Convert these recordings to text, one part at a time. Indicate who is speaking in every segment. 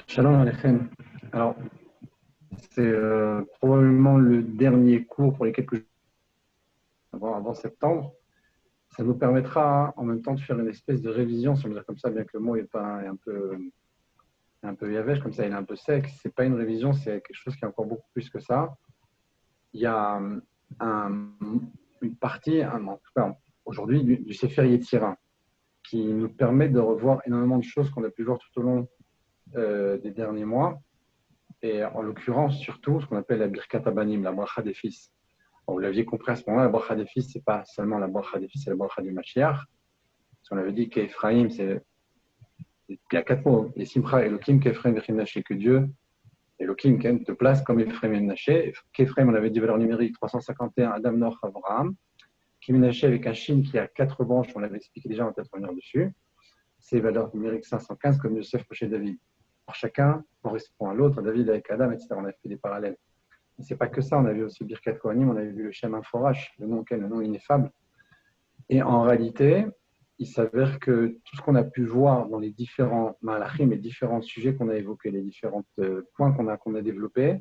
Speaker 1: Shalom Aleichem. Alors, c'est probablement le dernier cours pour les quelques jours avant septembre. Ça nous permettra en même temps de faire une espèce de révision, si on veut dire comme ça, bien que le mot est, pas, est un peu yavèche, comme ça il est un peu sec. C'est pas une révision, c'est quelque chose qui est encore beaucoup plus que ça. Il y a un, une partie, en tout cas aujourd'hui, du Sefer Yetzira, qui nous permet de revoir énormément de choses qu'on a pu voir tout au long des derniers mois. Et en l'occurrence, surtout, ce qu'on appelle la Birkat Abanim, la bracha des fils. Bon, vous l'aviez compris à ce moment-là, la bracha des fils, c'est pas seulement la bracha des fils, c'est la bracha du Mashiach. Parce qu'on avait dit qu'Ephraïm, il y a quatre mots. Et Simcha, Elohim, qu'Ephraïm, Vechim, que Dieu, Elohim, te place comme Ephraïm et Naché. Qu'Ephraïm, on avait dit valeur numérique 351, Adam, Noach, Abraham. Kim Naché avec un Shin qui a quatre branches, on l'avait expliqué déjà, on va peut-être revenir dessus. C'est valeur numérique 515 comme Yosef, Moshe, David. Alors, chacun correspond à l'autre, David avec Adam, etc. On a fait des parallèles. Mais c'est pas que ça, on a vu aussi Birkat Kohanim, on avait vu le Shem Inforash, le nom ineffable. Et en réalité, il s'avère que tout ce qu'on a pu voir dans les différents malachim, les différents sujets qu'on a évoqués, les différents points qu'on a développés,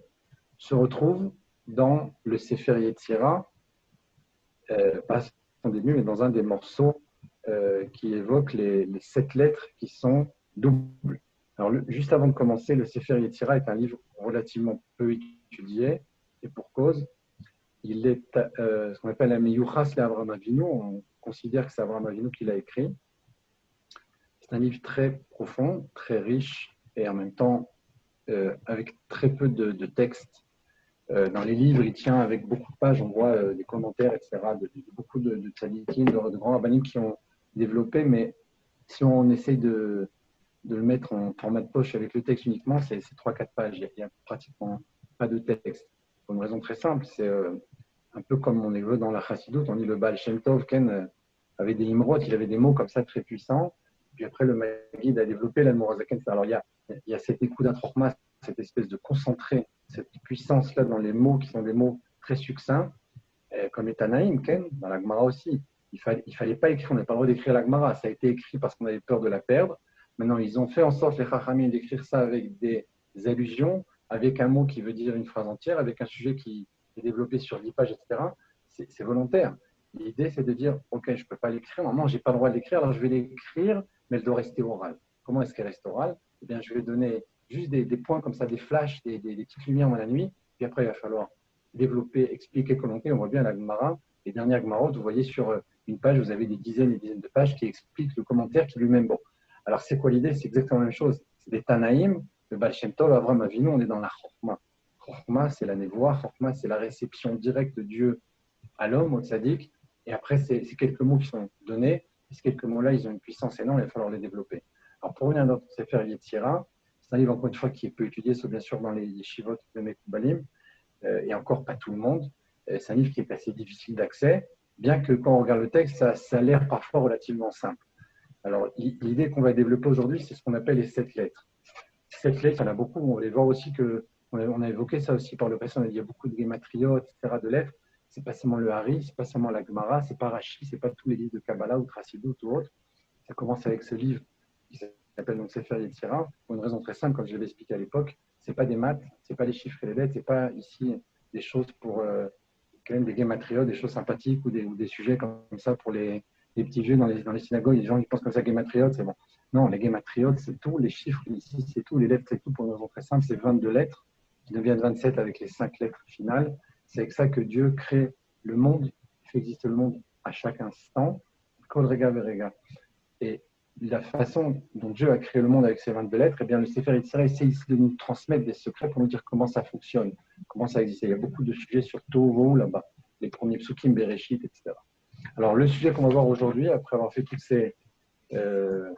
Speaker 1: se retrouvent dans le Sefer Yetzira, pas à son début, mais dans un des morceaux qui évoque les 7 lettres qui sont doubles. Alors, juste avant de commencer, le Sefer Yetzira est un livre relativement peu étudié, et pour cause, il est ce qu'on appelle un Meyuchas l'Abraham Avinu. On considère que c'est Abraham Avinu qui l'a écrit. C'est un livre très profond, très riche et en même temps avec très peu de texte. Dans les livres, il tient avec beaucoup de pages, on voit des commentaires, etc., de beaucoup de tzadikim, de grands rabbinim qui ont développé, mais si on essaye de le mettre en format de poche avec le texte uniquement, c'est 3-4 pages. Il n'y a pratiquement pas de texte. Pour une raison très simple, c'est un peu comme on évoque dans la Chassidoute, on dit le Baal Shem Tov, Ken avait des imrotes, il avait des mots comme ça très puissants. Puis après, le Maguide a développé l'Admorazaken. Alors il y a cet écoute d'Antrochma, cette espèce de concentré, cette puissance-là dans les mots qui sont des mots très succincts, comme les Tanaïm, Ken, dans la Gemara aussi. Il fallait pas écrire, on n'a pas le droit d'écrire la Gemara. Ça a été écrit parce qu'on avait peur de la perdre. Maintenant, ils ont fait en sorte, les Chachamim, d'écrire ça avec des allusions, avec un mot qui veut dire une phrase entière, avec un sujet qui est développé sur 10 pages, etc. C'est volontaire. L'idée, c'est de dire, OK, je ne peux pas l'écrire, normalement, je n'ai pas le droit de l'écrire, alors je vais l'écrire, mais elle doit rester orale. Comment est-ce qu'elle reste orale? Eh bien, je vais donner juste des points comme ça, des flashs, des petites lumières dans la nuit, puis après, il va falloir développer, expliquer, commenter. On voit bien la Gemara, les dernières Gemarotes, vous voyez sur une page, vous avez des dizaines et des dizaines de pages qui expliquent le commentaire qui lui-même, bon. Alors, c'est quoi l'idée? C'est exactement la même chose. C'est des Tanaïm, le Baal Shem Tov, Avraham Avinu, on est dans la Chorma. Chorma, c'est la névoie. Chorma, c'est la réception directe de Dieu à l'homme, au tzaddik. Et après, c'est quelques mots qui sont donnés. Et ces quelques mots-là, ils ont une puissance énorme, il va falloir les développer. Alors, pour revenir dans notre Sefer Yetzira, c'est un livre, encore une fois, qui est peu étudié, sauf bien sûr dans les yeshivot de Mekoubalim, et encore pas tout le monde. C'est un livre qui est assez difficile d'accès, bien que quand on regarde le texte, ça a l'air parfois relativement simple. Alors, l'idée qu'on va développer aujourd'hui, c'est ce qu'on appelle les 7 lettres. 7 lettres, il y en a beaucoup. On va les voir aussi que, on a évoqué ça aussi par le passé. On a dit il y a beaucoup de gématriotes, etc., de lettres. C'est pas seulement le Hari, c'est pas seulement la Gemara, c'est pas Rashi, c'est pas tous les livres de Kabbalah ou Trasidut ou autres. Ça commence avec ce livre qui s'appelle donc Sefer Yetzira, pour une raison très simple, comme je l'avais expliqué à l'époque. C'est pas des maths, c'est pas les chiffres et les lettres, c'est pas ici des choses pour quand même des gématriotes, des choses sympathiques ou des sujets comme ça pour les petits vieux dans les synagogues. Les gens ils pensent comme ça gématriotes, c'est bon. Non, les gématriotes, c'est tout. Les chiffres ici, c'est tout. Les lettres, c'est tout pour une raison très simple. C'est 22 lettres qui deviennent 27 avec les 5 lettres finales. C'est avec ça que Dieu crée le monde, il fait exister le monde à chaque instant. Kol rega verega. Et la façon dont Dieu a créé le monde avec ces 22 lettres, eh bien, le Sefer Yetzirah essaie ici de nous transmettre des secrets pour nous dire comment ça fonctionne, comment ça existe. Il y a beaucoup de sujets sur Tohu là-bas, les premiers psukim, Bereshit, etc. Alors, le sujet qu'on va voir aujourd'hui, après avoir fait toute euh,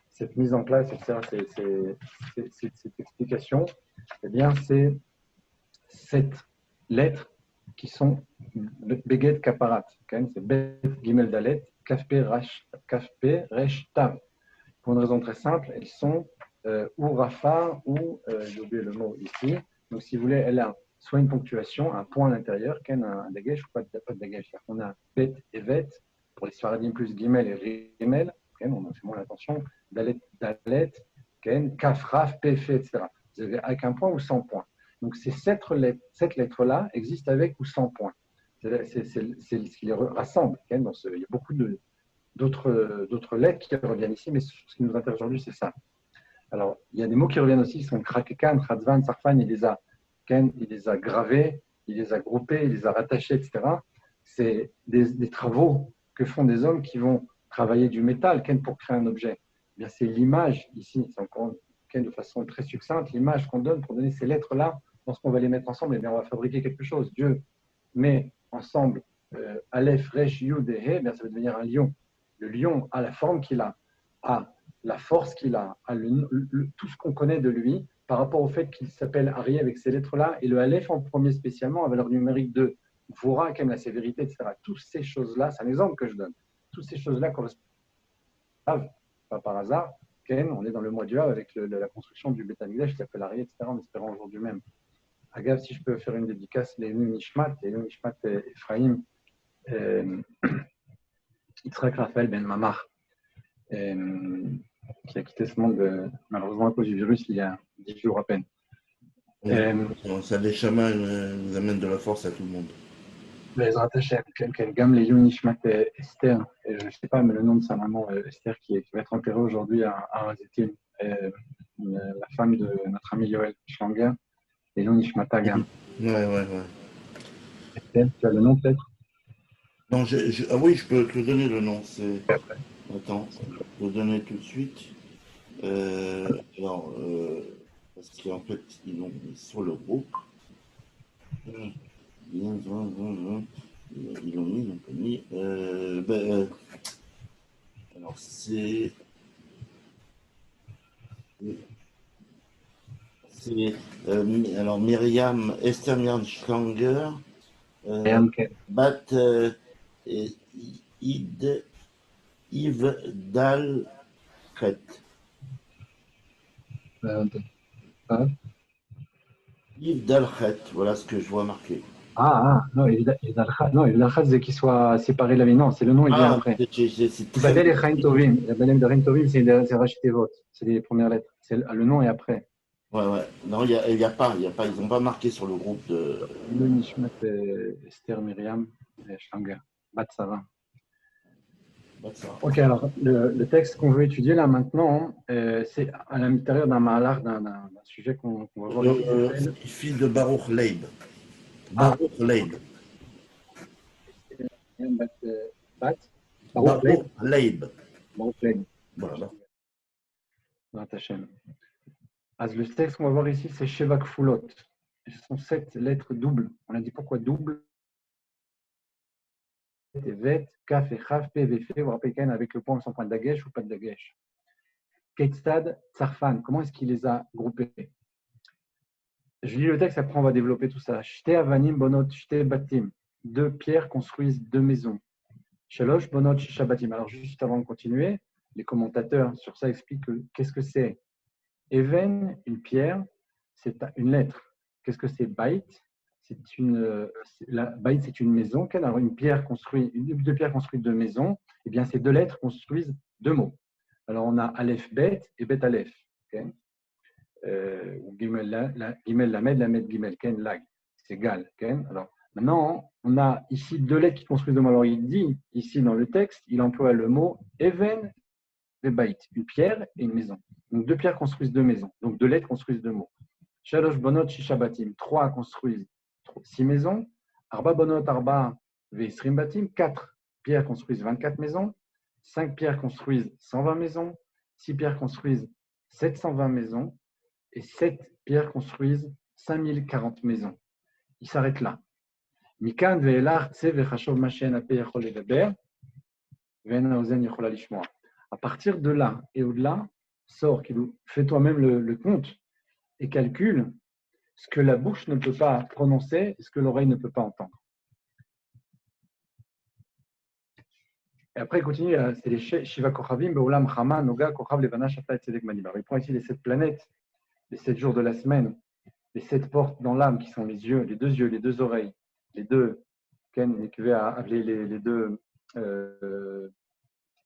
Speaker 1: cette mise en place, etc., cette explication, eh bien, c'est 7 lettres qui sont Beged Kaparat. C'est Bet Gimel Dalet, Kafpe Resh Tav. Pour une raison très simple, elles sont ou Rafa ou, j'ai oublié le mot ici. Donc, si vous voulez, elle a soit une ponctuation, un point à l'intérieur, un dégage, ou pas de dégage. On a Bet et Vet, pour les Sfaradim plus Gimel et Rimel, on a fait moins l'attention, Dalet, Dalet, Ken, Kaf, Raf, Pf, etc. Vous avez avec un point ou sans point. Donc ces cette lettre-là existe avec ou sans point. C'est ce qui les rassemble. Ken. Il y a beaucoup d'autres lettres qui reviennent ici, mais ce qui nous intéresse aujourd'hui, c'est ça. Alors, il y a des mots qui reviennent aussi, qui sont Krakekan, Khadzvan, Sarfan, il les a gravés, il les a groupés, il les a rattachés, etc. C'est des travaux que font des hommes qui vont travailler du métal, pour créer un objet. Eh bien, c'est l'image, ici, c'est encore de façon très succincte, l'image qu'on donne pour donner ces lettres-là, lorsqu'on va les mettre ensemble, eh bien, on va fabriquer quelque chose. Dieu met ensemble Aleph, Resh, Yud et He, eh bien, ça va devenir un lion. Le lion a la forme qu'il a la force qu'il a, tout ce qu'on connaît de lui par rapport au fait qu'il s'appelle Ari avec ces lettres-là, et le Aleph en premier spécialement, à valeur numérique 2, Vora, la sévérité, etc. Toutes ces choses-là, c'est un exemple que je donne, toutes ces choses-là correspondent, pas par hasard, on est dans le mois du Av avec la construction du Beth Amikdash qui s'appelle Ari, etc., en espérant aujourd'hui même. Agave, si je peux faire une dédicace, les Nishmat Ephraim, Yitzhak Raphaël Ben Mamar, qui a quitté ce monde malheureusement à cause du virus il y a 10 jours à peine.
Speaker 2: Ça, les chamans nous amène de la force à tout le monde.
Speaker 1: Les rattachés, Gam les Nishmat Esther, je ne sais pas, mais le nom de sa maman Esther qui va être enterrée aujourd'hui à Razetim, la femme de notre ami Yoel Schlanger, les Nishmat Gam.
Speaker 2: Ouais.
Speaker 1: Esther, tu as le nom peut-être?
Speaker 2: Non, ah oui, je peux te donner le nom. Attends, je peux te donner tout de suite. Alors, parce qu'en fait, ils l'ont mis sur le groupe. Ils l'ont mis. Alors, c'est alors Myriam, Esther Myriam Schlanger, Bat Yves Dalcret. Yves Dalcret, voilà ce que je vois marqué.
Speaker 1: Non, Yves Dalchat, c'est qu'il soit séparé de la vie. Non, c'est le nom, il vient après.
Speaker 2: C'est très
Speaker 1: Badel et Chaim Tovim. Badel et Tovim, c'est racheté vote. C'est les premières lettres. Le nom est après.
Speaker 2: Ouais. Non, il y a pas. Ils n'ont pas marqué sur le groupe de.
Speaker 1: Le Nishmat Esther Myriam Schlanger. Bat Sarah. Ok, alors le texte qu'on veut étudier là maintenant, c'est à l'intérieur d'un mahalach, d'un sujet qu'on va voir ici.
Speaker 2: Fils de Baruch Leib. Baruch Leib. Baruch Leib.
Speaker 1: Baruch Leib.
Speaker 2: Voilà.
Speaker 1: Le texte qu'on va voir ici, c'est Sheva Kfulot. Ce sont 7 lettres doubles. On a dit pourquoi double. Vet, Kaf et Chaf, P, V, F, vous rappelez avec le point sans point de dagesh ou pas de dagesh. Ketzad, Tsarfan, comment est-ce qu'il les a groupés? Je lis le texte, après on va développer tout ça. Shte avanim bonot shte batim. 2 pierres construisent 2 maisons. Shalosh bonot shisha batim. Alors juste avant de continuer, les commentateurs sur ça expliquent qu'est-ce que c'est. Even, une pierre, c'est une lettre. Qu'est-ce que c'est Bait? Bait, c'est une maison. Alors, deux pierres construisent 2 maisons. Eh bien, ces 2 lettres construisent 2 mots. Alors, on a Aleph Bet et Bet Aleph. Ou Gimel Lamed, Lamed Gimel, Lag. C'est Gal. Alors, maintenant, on a ici 2 lettres qui construisent 2 mots. Alors, il dit, ici dans le texte, il emploie le mot Even et Bait, une pierre et une maison. Donc, 2 pierres construisent 2 maisons. Donc, 2 lettres construisent 2 mots. Shalosh bonot shisha batim. 3 construisent 6 maisons. Arba bonot arba veisrim batim. 4 pierres construisent 24 maisons. 5 pierres construisent 120 maisons. 6 pierres construisent 720 maisons. Et 7 pierres construisent 5040 maisons. Il s'arrête là. Mikan ve'elach tse ve'chashov mashen ape yachol ledaber ve'en haozen yachola lishmoa. À partir de là et au-delà, sort, fais toi-même le compte et calcule ce que la bouche ne peut pas prononcer et ce que l'oreille ne peut pas entendre. Et après, il continue, c'est les Shiva Kochavim, Be'olam Chama, Noga, Kochav, Levana, Shata, et Tzedek, Manibar. Il prend ici les 7 planètes, les 7 jours de la semaine, les 7 portes dans l'âme qui sont les yeux, les 2 oreilles, les 2, Ken, les 2, je ne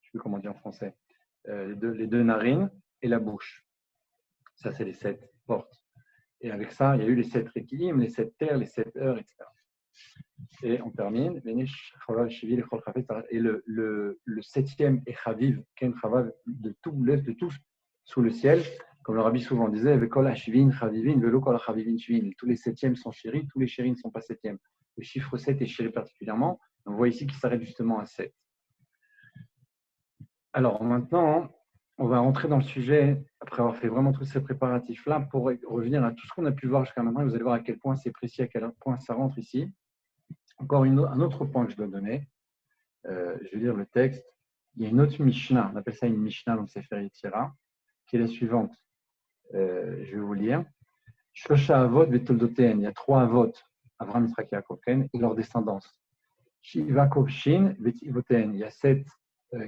Speaker 1: sais plus comment dire en français, les deux narines et la bouche. Ça, c'est les 7 portes. Et avec ça, il y a eu les 7 Rekiim, les 7 terres, les 7 heures, etc. Et on termine. Et le 7e est Chaviv, Ken Chavav, de tout sous le ciel. Comme le Rabbi souvent disait, tous les 7e sont chéris, tous les chéris ne sont pas 7e. Le chiffre 7 est chéri particulièrement. On voit ici qu'il s'arrête justement à 7. Alors maintenant, on va rentrer dans le sujet, après avoir fait vraiment tous ces préparatifs-là, pour revenir à tout ce qu'on a pu voir jusqu'à maintenant. Vous allez voir à quel point c'est précis, à quel point ça rentre ici. Encore un autre point que je dois donner. Je vais lire le texte. Il y a une autre Mishnah, on appelle ça une Mishnah dans le Sefer Yetzira, qui est la suivante. Je vais vous lire. Shosha Avot Vetoldoten, il y a 3 Avot, Avraham, Yitzhak, Yaakov, et leur descendance. Shiva Kovshin Vetivoten, il y a 7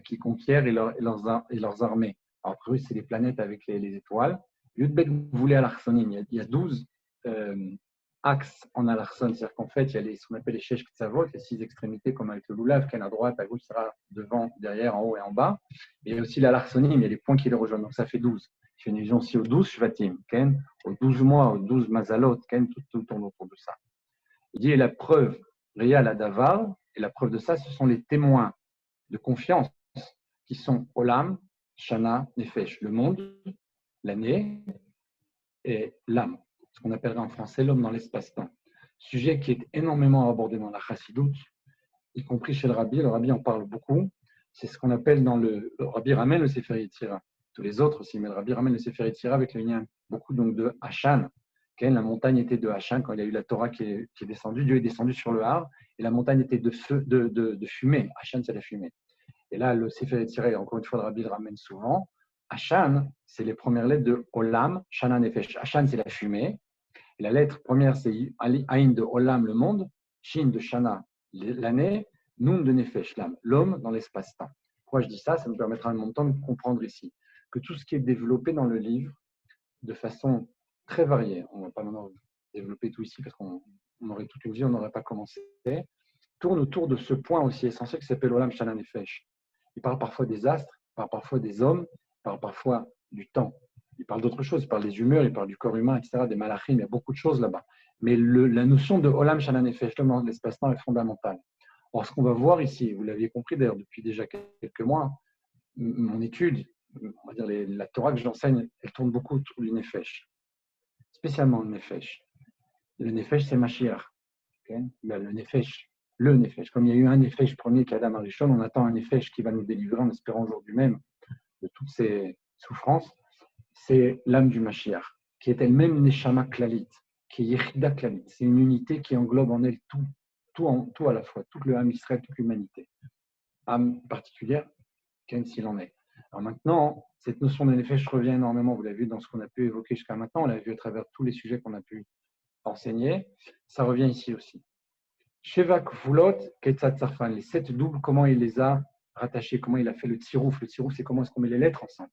Speaker 1: qui conquièrent et leurs armées. Alors, après, c'est les planètes avec les étoiles. Yudbet voulait à l'Arsonim, il y a 12 axes en Alarson, c'est-à-dire qu'en fait, il y a ce qu'on appelle les Shesh Ktsavot, les 6 extrémités, comme avec le Lulav, qui est à droite, à gauche, sera devant, derrière, en haut et en bas. Et il y a aussi l'Alarsonim, il y a les points qui les rejoignent, donc ça fait 12. Je fais une allusion aussi aux 12 Shvatim, aux 12 mois, aux 12 Mazalot, tout tourne autour de ça. Il dit, et la preuve, Ria la Davar, et la preuve de ça, ce sont les témoins de confiance qui sont Olam, Shana, Nefesh, le monde, l'année et l'âme, ce qu'on appellerait en français l'homme dans l'espace-temps. Sujet qui est énormément abordé dans la Chassidoute, y compris chez le Rabbi. Le Rabbi en parle beaucoup. C'est ce qu'on appelle dans le Rabbi ramène le Sefer Yetzira. Tous les autres aussi, mais le Rabbi ramène le Sefer Yetzira avec le lien beaucoup donc de Hachan. La montagne était de Hachan quand il y a eu la Torah qui est descendue. Dieu est descendu sur le Har et la montagne était de feu, de fumée. Hachan, c'est la fumée. Et là, le Sefer Yetzira, encore une fois, le Rabbi le ramène souvent. Hachan, c'est les premières lettres de Olam, Shana, Nefesh. Hachan, c'est la fumée. Et la lettre première, c'est Aïn de Olam, le monde, Shin de Shana, l'année, Nun de Nefesh, l'âme, l'homme dans l'espace-temps. Pourquoi je dis ça? Ça me permettra en même temps de comprendre ici que tout ce qui est développé dans le livre, de façon très variée, on ne va pas maintenant développer tout ici parce qu'on aurait toute une vie, on n'aurait pas commencé, tourne autour de ce point aussi essentiel qui s'appelle Olam, Shana, Nefesh. Il parle parfois des astres, il parle parfois des hommes, il parle parfois du temps. Il parle d'autres choses, il parle des humeurs, il parle du corps humain, etc., des malachim, il y a beaucoup de choses là-bas. Mais la notion de Olam, Shana, Nefesh, l'homme dans l'espace-temps est fondamentale. Or, ce qu'on va voir ici, vous l'aviez compris d'ailleurs depuis déjà quelques mois, mon étude, on va dire la Torah que j'enseigne, elle tourne beaucoup autour du Nefesh, spécialement le Nefesh. Le Nefesh, c'est Mashiach. Okay? Le Nefesh. Comme il y a eu un Nefesh premier qu'Adam Arishon, on attend un Nefesh qui va nous délivrer en espérant aujourd'hui même de toutes ces souffrances. C'est l'âme du Mashiach, qui est elle-même Neshama Klalit, qui est Yechida Klalit. C'est une unité qui englobe en elle tout à la fois, tout le âme Israël, toute l'humanité. Âme particulière, s'il en est. Alors maintenant, cette notion de Nefesh revient énormément, vous l'avez vu dans ce qu'on a pu évoquer jusqu'à maintenant, on l'a vu à travers tous les sujets qu'on a pu enseigner, ça revient ici aussi. Sheva Kfulot, Ketzat Sarfan, les 7 doubles, comment il les a rattachés, comment il a fait le tirouf. Le tirouf, c'est comment est-ce qu'on met les lettres ensemble.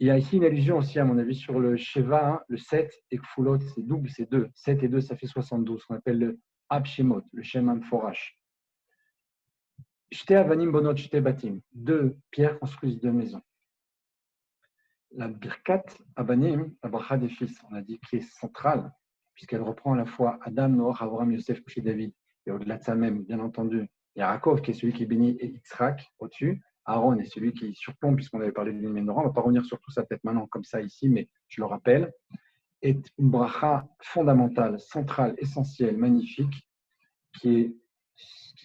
Speaker 1: Il y a ici une allusion aussi, à mon avis, sur le Sheva, le 7 et Kfulot, c'est double, c'est 2. 7 et 2, ça fait 72, qu'on appelle le Abshemot, le Shem Amforash. Shte Avanim Bonot Shte Batim, 2 pierres construisent 2 maisons. La Birkat Abanim, la bracha des fils, on a dit qui est centrale, puisqu'elle reprend à la fois Adam, Noach, Abraham, Yosef, chez David, et au-delà de ça même, bien entendu, il y a Yaakov qui est celui qui bénit et Yitzhak au-dessus, Aaron est celui qui surplombe, puisqu'on avait parlé de l'Ilménorah, on ne va pas revenir sur tout ça peut-être maintenant comme ça ici, mais je le rappelle, est une bracha fondamentale, centrale, essentielle, magnifique, qui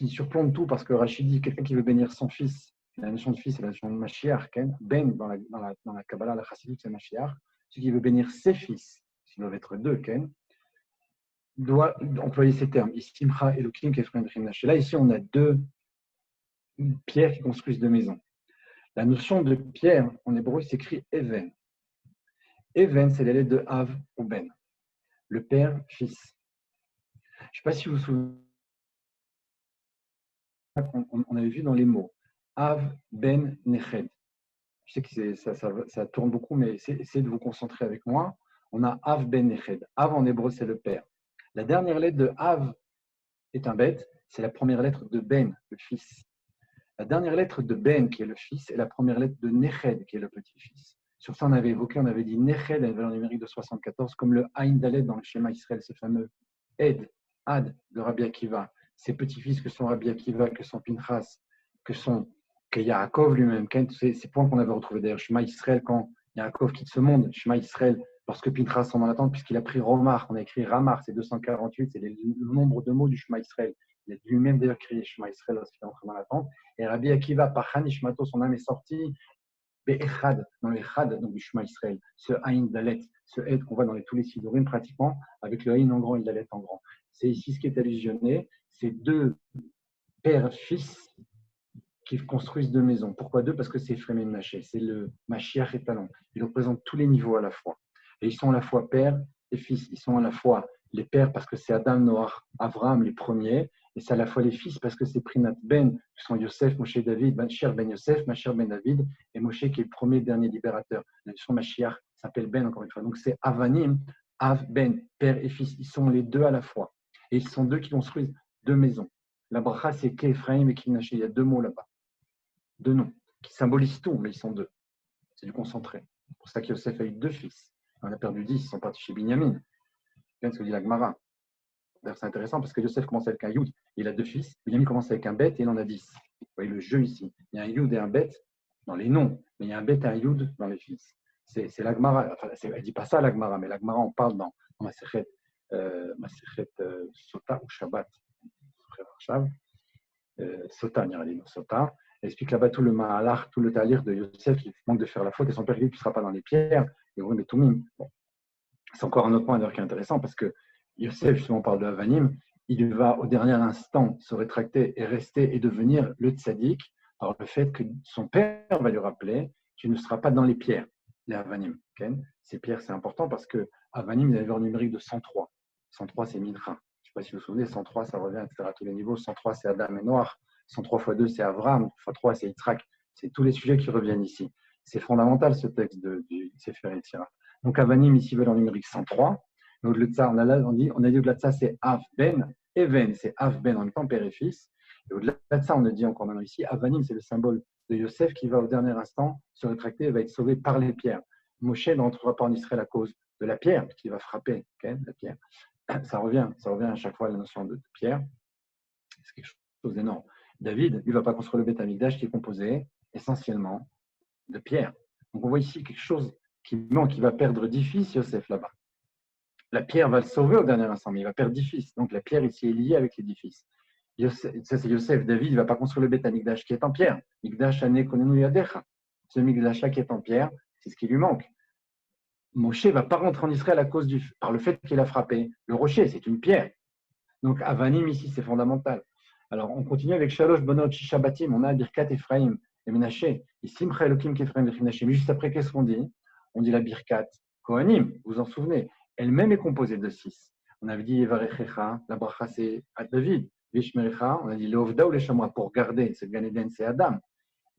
Speaker 1: surplombe tout, parce que Rachid dit quelqu'un qui veut bénir son fils, la notion de fils, c'est la notion de Mashiach, Ben dans la Kabbalah, la Chassidut, c'est Mashiach, celui qui veut bénir ses fils, s'ils doivent être 2, doit employer ces termes, Istimcha Elokim Kefren Rimnash. Là, ici, on a 2 pierres qui construisent 2 maisons. La notion de pierre, en hébreu, s'écrit Even. Even, c'est la lettre de Av ou Ben, le père, fils. Je ne sais pas si vous vous souvenez, on avait vu dans les mots Av, Ben, Neched. Je sais que ça tourne beaucoup, mais essayez de vous concentrer avec moi. On a Av, Ben, Neched. Av en hébreu, c'est le père. La dernière lettre de Av est un bête, c'est la première lettre de Ben, le fils. La dernière lettre de Ben, qui est le fils, est la première lettre de Neched, qui est le petit-fils. Sur ça, on avait évoqué, on avait dit Neched a une valeur numérique de 74, comme le Aïn Dalet dans le schéma Israël, ce fameux Ed, Ad de Rabbi Akiva, ses petits-fils que sont Rabbi Akiva, que sont Pinchas, que Yaakov lui-même, ces points qu'on avait retrouvés d'ailleurs, Shema Israël, quand Yaakov quitte ce monde, Shema Israël, lorsque Pinchas en attend, puisqu'il a pris Romar, on a écrit Ramar, c'est 248, c'est le nombre de mots du Shema Israël. Il a lui-même d'ailleurs crié Shema Israël lorsqu'il est entré dans l'attente. Et Rabbi Akiva, par Hanishmato, son âme est sortie, Be'echad, dans le Echad, donc du Shema Israël, ce Aïn Dalet, ce Ed qu'on voit dans tous les Sidorim pratiquement, avec le Aïn en grand et le Dalet en grand. C'est ici ce qui est allusionné, c'est deux pères-fils qui construisent deux maisons. Pourquoi deux? Parce que c'est Ephraim et Menaché, c'est le Mashiach et Talon. Ils représentent tous les niveaux à la fois. Et ils sont à la fois pères et fils. Ils sont à la fois les pères parce que c'est Adam, Noach, Avraham les premiers, et c'est à la fois les fils parce que c'est Prinat Ben, qui sont Yosef, Moshe, David, Mashiach Ben Yosef, Mashiach Ben David, et Moshe qui est le premier dernier libérateur. La notion Mashiach s'appelle Ben encore une fois. Donc c'est Avanim, Av, Ben, père et fils. Ils sont les deux à la fois. Et ils sont deux qui construisent deux maisons. La bracha, c'est Kephraim et Kimnaché. Il y a deux mots là-bas. Deux noms qui symbolisent tout, mais ils sont deux. C'est du concentré. C'est pour ça que Yosef a eu deux fils. On a perdu 10, ils sont partis chez Binyamin. C'est ce que dit la Gemara. D'ailleurs, c'est intéressant parce que Yosef commence avec un Yud, il a deux fils. Binyamin commence avec un Bet et il en a 10. Vous voyez le jeu ici. Il y a un Yud et un Bet dans les noms, mais il y a un Bet et un Yud dans les fils. C'est la Gemara. Enfin, elle ne dit pas ça, la Gemara, mais la Gemara, on parle dans Masechet Sota ou Shabbat. Sota, Sota. Elle explique là-bas tout le Mahalach, tout le talir de Yosef qui manque de faire la faute et son père lui ne sera pas dans les pierres. Et oui, mais Toumim. Bon. C'est encore un autre point d'ailleurs qui est intéressant parce que Yosef, justement, parle de Avanim, il va au dernier instant se rétracter et rester et devenir le tzaddik par le fait que son père va lui rappeler qu'il ne sera pas dans les pierres, les Avanim. Okay, ces pierres, c'est important parce que Avanim, il a une valeur numérique de 103. 103, c'est Mincha. Je ne sais pas si vous vous souvenez, 103, ça revient, etc. à tous les niveaux. 103, c'est Adam et Noach. 103 x 2, c'est Avram. X 3, c'est Yitzhak. C'est tous les sujets qui reviennent ici. C'est fondamental, ce texte du Sefer Yetzirah. Donc, Avanim, ici, valeur numérique 103. Mais au-delà de ça, on a dit au-delà de ça, c'est Av Ben. Even, c'est Av Ben en même temps, père et fils. Et au-delà de ça, on a dit encore maintenant ici, Avanim, c'est le symbole de Yosef qui va au dernier instant se rétracter et va être sauvé par les pierres. Moshe ne rentrera pas en Israël à cause de la pierre qui va frapper, okay, la pierre. Ça revient à chaque fois à la notion de pierre. C'est quelque chose d'énorme. David, lui, ne va pas construire le Beth Amikdash qui est composé essentiellement de pierre. Donc on voit ici quelque chose qui manque, qui va perdre 10 fils, Yosef, là-bas. La pierre va le sauver au dernier instant, mais il va perdre 10 fils. Donc la pierre ici est liée avec les 10 fils. Ça, c'est Yosef. David ne va pas construire le Beth Amikdash qui est en pierre. Mikdash ane konenu yadecha. Ce Mikdash-là qui est en pierre, c'est ce qui lui manque. Moshe ne va pas rentrer en Israël par le fait qu'il a frappé le rocher, c'est une pierre. Donc Avanim ici, c'est fondamental. Alors on continue avec Shalosh Bonot Shishabatim, on a Birkat Ephraim et Menaché. Et Simcha Elokim Kefraim et Menaché. Mais juste après, qu'est-ce qu'on dit? On dit la Birkat Kohanim, vous vous en souvenez. Elle-même est composée de 6. On avait dit Yevarechecha, la bracha c'est à David. Vishmerecha, on a dit Leovda ou les Shamra pour garder, c'est Gan Eden, c'est Adam.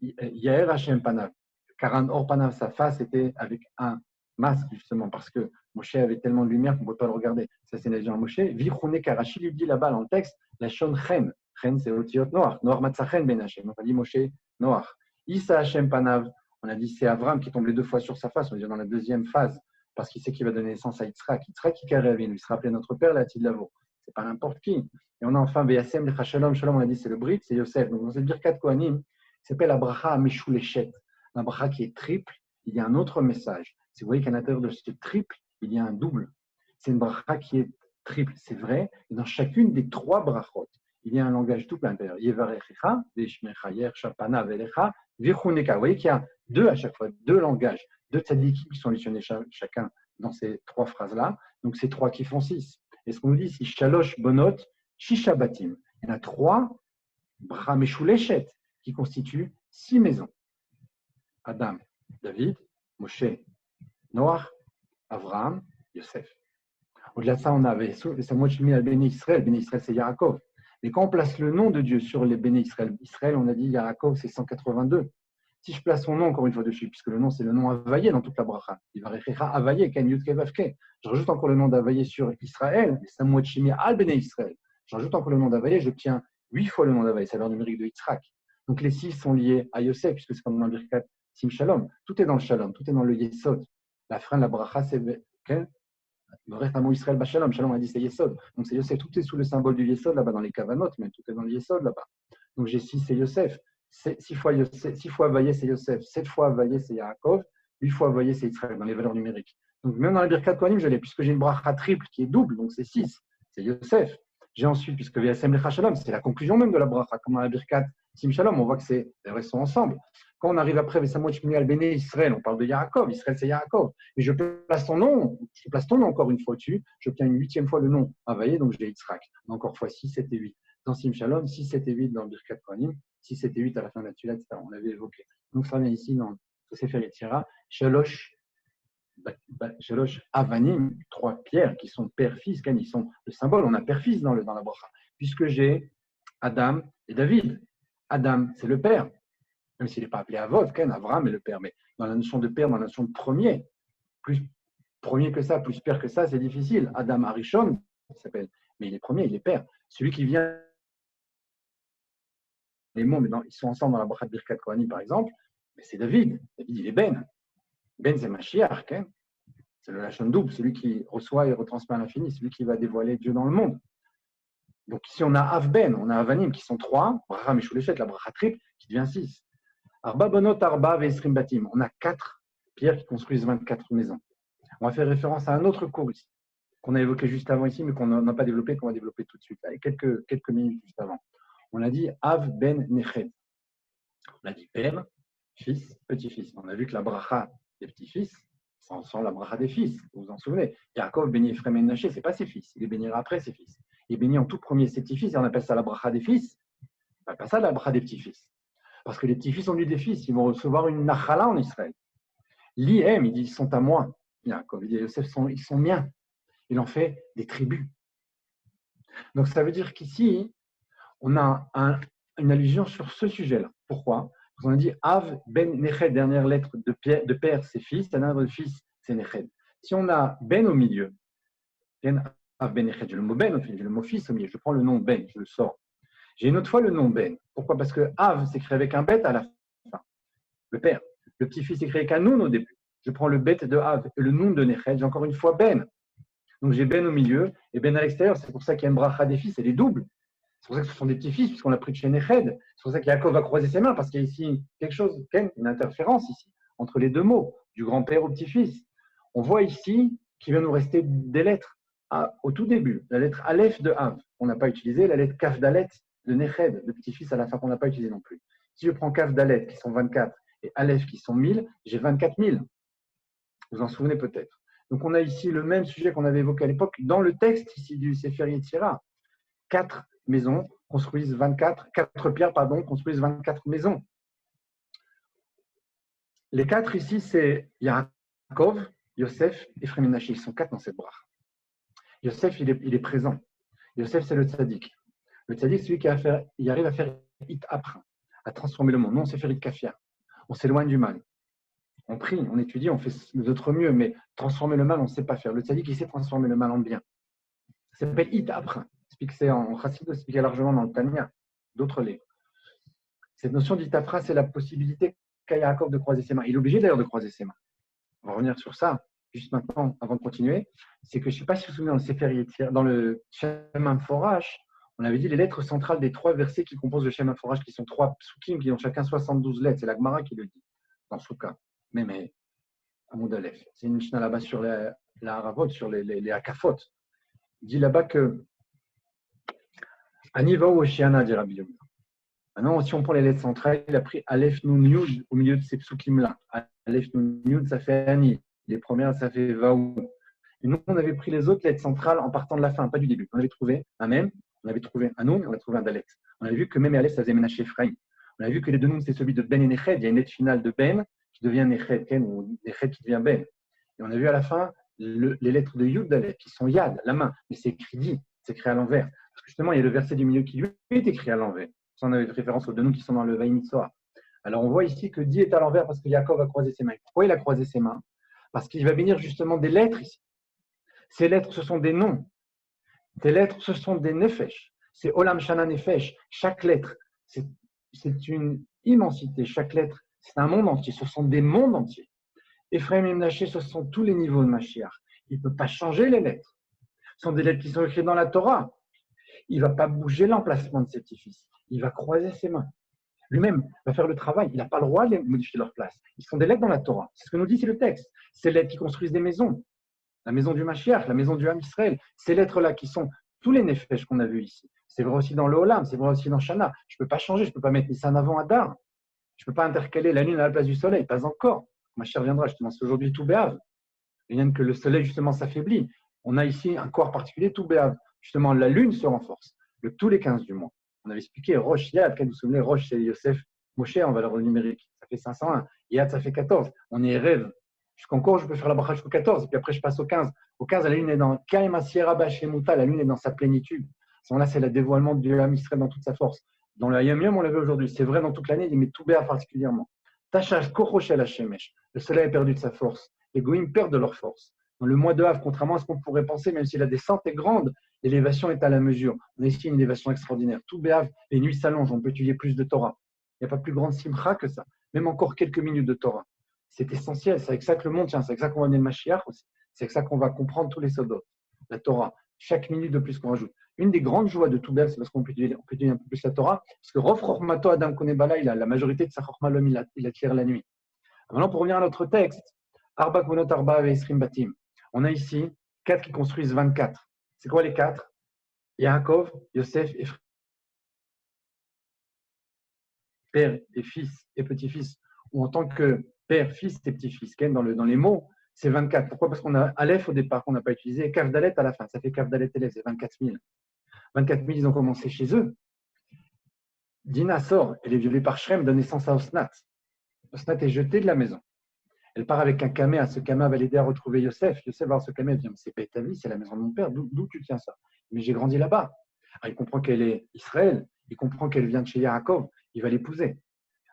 Speaker 1: Yair Hashem Panav, Karan Or Panav, sa face était avec un masque, justement, parce que Moshe avait tellement de lumière qu'on ne peut pas le regarder. Ça, c'est l'agent Moshe. Vichune Karachi lui dit là-bas dans le texte, la Shon Chen. Chen, c'est Otiot Noach. Noach Matzachen Ben Hashem. Donc, on a dit Moshe Noach. Issa Hashem Panav, on a dit c'est Avram qui tombe les 2 fois sur sa face, on dit dans la deuxième phase, parce qu'il sait qu'il va donner naissance à Yitzhak. Yitzhak qui Karavin, il sera appelé notre père, la Tidlavo. C'est pas n'importe qui. Et on a enfin Veyasem Lecha Shalom. Shalom, on a dit c'est le Brit, c'est Yosef. Donc, dans cette Birkat Kohanim, s'appelle la bracha à Meshuleshet. La bracha qui est triple, il y a un autre message. Si vous voyez qu'à l'intérieur de ce triple, il y a un double. C'est une bracha qui est triple, c'est vrai. Et dans chacune des 3 brachot, il y a un langage double à l'intérieur. Yevarechecha, Veshmecha, Yer, Shapana, Velecha, Vichuneka. Vous voyez qu'il y a 2 à chaque fois, 2 langages, 2 tzadikim qui sont mentionnés chacun dans ces 3 phrases-là. Donc c'est 3 qui font 6. Et ce qu'on nous dit, c'est Shalosh Bonot, Shishabatim. Il y en a 3 Brameshuleshet qui constituent 6 maisons. Adam, David, Moshe, Noach, Avraham, Yosef. Au-delà de ça, on avait Samochimi al Béné Israël. Béné Israël, c'est Yaakov. Mais quand on place le nom de Dieu sur les Béné Israël, Israël, on a dit Yaakov, c'est 182. Si je place son nom encore une fois dessus, puisque le nom, c'est le nom Availlé dans toute la bracha, il va référer à Availlé, Ken Yudke Vavke. Je rajoute encore le nom d'Availlé sur Israël, Samochimi al Béné Israël. Je rajoute encore le nom d'Availlé, j'obtiens 8 fois le nom d'Availlé, c'est la valeur numérique de Yitzhak. Donc les 6 sont liés à Yosef, puisque c'est comme dans le Birkat Sim Shalom. Tout est dans le Shalom, tout est dans le Yesod. La fin de la bracha, c'est Israël Shalom. Shalom a dit c'est Yesod. Donc c'est Yosef. Tout est sous le symbole du Yesod là-bas dans les Kavanot, mais tout est dans le Yesod là-bas. Donc j'ai 6, c'est Yosef. 6 fois Vaillé, c'est Yosef. 7 fois Vaillé, c'est Yaakov. 8 fois Vaillé, c'est Israël dans les valeurs numériques. Donc même dans la Birkat Kohanim, je l'ai, puisque j'ai une bracha triple qui est double, donc c'est 6. C'est Yosef. J'ai ensuite, puisque V'yasem lecha Shalom, c'est la conclusion même de la bracha, comme dans la Birkat Sim Shalom, on voit que ils sont ensemble. Quand on arrive après Vesamot Shmini al Béné Israël, on parle de Yaakov. Israël, c'est Yaakov. Et je place ton nom encore une fois au-dessus. J'obtiens une 8e fois le nom Availlé, donc j'ai Yitzhak. Encore fois 6, 7 et 8. Dans Sim Shalom, 6, 7 et 8 dans Birkat Kohanim, 6, 7 et 8 à la fin de la Tfilah, etc. On l'avait évoqué. Donc ça vient ici dans Sefer Yetzira, Shalosh Avanim, 3 pierres qui sont père-fils, ils sont le symbole, on a père-fils dans la bracha, puisque j'ai Adam et David. Adam, c'est le père, même s'il n'est pas appelé Avod, Abraham est le père, mais dans la notion de père, dans la notion de premier, plus premier que ça, plus père que ça, c'est difficile. Adam Arishon, il s'appelle, mais il est premier, il est père. Celui qui vient, les mots, mais ils sont ensemble dans la bracha de Birkat Kohanim, par exemple, mais c'est David. David, il est Ben. Ben, c'est Mashiach, c'est le Lachon double, celui qui reçoit et retransmet à l'infini, celui qui va dévoiler Dieu dans le monde. Donc ici, on a Avben, on a Avanim qui sont 3, Bracha Meshoulechet, la bracha triple, qui devient 6. Arba Bonot Arba Ve'esrim Batim, on a 4 pierres qui construisent 24 maisons. On va faire référence à un autre cours ici, qu'on a évoqué juste avant ici, mais qu'on n'a pas développé, qu'on va développer tout de suite, avec quelques minutes juste avant. On a dit Av Ben Neched. On a dit père, fils, petit-fils. On a vu que la bracha des petits-fils, sans la bracha des fils, vous vous en souvenez. Yaakov bénit Ephraim et Menaché, ce n'est pas ses fils, il les bénira après ses fils. Il bénit en tout premier ses petits-fils, et on appelle ça la bracha des fils. On appelle pas ça la bracha des petits-fils. Parce que les petits-fils ont eu des fils, ils vont recevoir une nachala en Israël. L'Iem, il dit, ils sont à moi. Yaakov, il dit, Yosef, ils sont miens. Il en fait des tribus. Donc ça veut dire qu'ici, on a une allusion sur ce sujet-là. Pourquoi? Parce qu'on a dit Av Ben Neched, dernière lettre de père, c'est fils, dernière lettre de fils, c'est Neched. Si on a Ben au milieu, Av Ben Neched, j'ai le mot Ben au milieu, j'ai le mot fils au milieu, je prends le nom Ben, je le sors. J'ai une autre fois le nom Ben. Pourquoi? Parce que Av s'écrit avec un bet à la fin, le père. Le petit-fils s'écrit avec un noun au début. Je prends le bet de Av et le noun de Neched, j'ai encore une fois Ben. Donc j'ai Ben au milieu et Ben à l'extérieur. C'est pour ça qu'il y a une bracha des fils, elle est double. C'est pour ça que ce sont des petits-fils, puisqu'on l'a pris de chez Neched. C'est pour ça qu'Yaakov va croiser ses mains, parce qu'il y a ici quelque chose, une interférence ici, entre les deux mots, du grand-père au petit-fils. On voit ici qu'il va nous rester des lettres au tout début. La lettre Aleph de Av, on n'a pas utilisé. La lettre Kaf Dalet de Neched, le petit-fils à la fin, qu'on n'a pas utilisé non plus. Si je prends Kaf Dalet, qui sont 24, et Aleph, qui sont 1000, j'ai 24 000. Vous en souvenez peut-être. Donc on a ici le même sujet qu'on avait évoqué à l'époque dans le texte ici du Sefer Yetzira. 4 maisons construisent 4 pierres, construisent 24 maisons. Les 4 ici, c'est Yaakov, Yosef et Ephraim et Menaché. Ils sont 4 dans cette bracha. Yosef, il est présent. Yosef, c'est le tzaddik. Le tzaddik, c'est celui qui arrive à faire it apra, à transformer le monde. Nous, on sait faire it kafia. On s'éloigne du mal. On prie, on étudie, on fait de notre mieux, mais transformer le mal, on ne sait pas faire. Le tzaddik, il sait transformer le mal en bien. Ça s'appelle it apra. C'est en Chassidut, c'est expliqué largement dans le Tanya, d'autres livres. Cette notion d'itafra, c'est la possibilité qu'a Yaakov de croiser ses mains. Il est obligé d'ailleurs de croiser ses mains. On va revenir sur ça juste maintenant, avant de continuer. C'est que je ne sais pas si vous vous souvenez, dans le Sefer Yetzira, dans le Shem HaMeforash, on avait dit les lettres centrales des 3 versets qui composent le Shem HaMeforash, qui sont 3 psukim, qui ont chacun 72 lettres. C'est la Gemara qui le dit, dans Souka. Mais Amoud Aleph. C'est une Mishnah là-bas sur la Haravot, sur les Hakafot. Il dit là-bas que Aniva ou Oshiana, dit Rabbi Yehuda. Maintenant, si on prend les lettres centrales, il a pris Aleph Nun Yud au milieu de ces psukim-là. Aleph Nun Yud, ça fait Ani. Les premières, ça fait Vaou. Et nous, on avait pris les autres lettres centrales en partant de la fin, pas du début. On avait trouvé un Mem, on avait trouvé un Nun, on avait trouvé un Dalet. On avait vu que Mem et Aleph, ça faisait Menaché Ephraim. On avait vu que les deux Nun, c'est celui de Ben et Neched. Il y a une lettre finale de Ben qui devient Neched, ou Neched qui devient Ben. Et on a vu à la fin les lettres de Yud d'Aleph qui sont Yad, la main. Mais c'est écrit Di, c'est écrit à l'envers. Parce que justement, il y a le verset du milieu qui lui est écrit à l'envers. Ça, on avait fait référence aux deux noms qui sont dans le Vaïmitsoa. Alors, on voit ici que Di est à l'envers parce que Yaakov a croisé ses mains. Pourquoi il a croisé ses mains? Parce qu'il va bénir justement des lettres ici. Ces lettres, ce sont des noms. Ces lettres, ce sont des nefesh. C'est Olam Shana Nefesh. Chaque lettre, c'est une immensité. Chaque lettre, C'est un monde entier. Ce sont des mondes entiers. Ephraim et Menaché, ce sont tous les niveaux de Mashiach. Il ne peut pas changer les lettres. Ce sont des lettres qui sont écrites dans la Torah. Il ne va pas bouger l'emplacement de ses petits-fils. Il va croiser ses mains. Lui-même va faire le travail. Il n'a pas le droit de modifier leur place. Ils sont des lettres dans la Torah. C'est ce que nous dit, c'est le texte. Ces lettres qui construisent des maisons. La maison du Mashiach, la maison du Ham Israël. Ces lettres-là qui sont tous les nefesh qu'on a vus ici. C'est vrai aussi dans le Olam, c'est vrai aussi dans Shana. Je ne peux pas changer, je ne peux pas mettre Nissan avant Adar. Je ne peux pas intercaler la lune à la place du soleil, pas encore. Mashiach viendra, justement, c'est aujourd'hui tout béave. Il vient que le soleil, justement, s'affaiblit. On a ici un corps particulier, tout béave. Justement, la lune se renforce tous les 15 du mois. On avait expliqué, Rosh, Yad, quand vous vous souvenez, Rosh, c'est Yosef, Moshe en valeur numérique. Ça fait 501. Yad, ça fait 14. On est rêve. Jusqu'encore, je peux faire la bracha jusqu'au 14, et puis après, je passe au 15. Au 15, la lune est dans Kaima Sierra Bachemuta, la lune est dans sa plénitude. À ce moment-là, c'est le dévoilement du Ham Israël dans toute sa force. Dans le Hayom Yom, on l'avait aujourd'hui. C'est vrai dans toute l'année, mais tout béa particulièrement. Tachach Kochoshel Hashemesh. Le soleil a perdu de sa force. Les Goïms perdent de leur force. Dans le mois de Av, contrairement à ce qu'on pourrait penser, même si la descente est grande, l'élévation est à la mesure. On a ici une élévation extraordinaire. Tout béa, les nuits s'allongent, on peut étudier plus de Torah. Il n'y a pas plus grande simcha que ça. Même encore quelques minutes de Torah. C'est essentiel. C'est avec ça que le monde tient. C'est avec ça qu'on va amener le Mashiach aussi. C'est avec ça qu'on va comprendre tous les sodotes. La Torah. Chaque minute de plus qu'on rajoute. Une des grandes joies de tout béa, c'est parce qu'on peut étudier un peu plus la Torah. Parce que Rof Chormato Adam Konebala, il a la majorité de sa Chorma l'homme, il attire la nuit. Maintenant, pour revenir à notre texte, Arba Kvonot Arba Veisrim Batim. On a ici 4 qui construisent 24. C'est quoi les 4? Yaakov, Yosef et frère. Père et fils et petit-fils, ou en tant que père, fils et petit-fils. Dans les mots, c'est 24. Pourquoi? Parce qu'on a Aleph au départ qu'on n'a pas utilisé et Kaf Dalet à la fin. Ça fait Kaf Dalet Elef, c'est 24 000. 24 000, ils ont commencé chez eux. Dina sort, elle est violée par Shrem, donne naissance à Osnat. Osnat est jetée de la maison. Elle part avec un camé. Ce camé va l'aider à retrouver Yosef. Yosef va voir ce camé, elle dit, mais c'est pas ta vie, c'est la maison de mon père. D'où tu tiens ça? Mais j'ai grandi là-bas. Alors, il comprend qu'elle est Israël. Il comprend qu'elle vient de chez Yaakov. Il va l'épouser.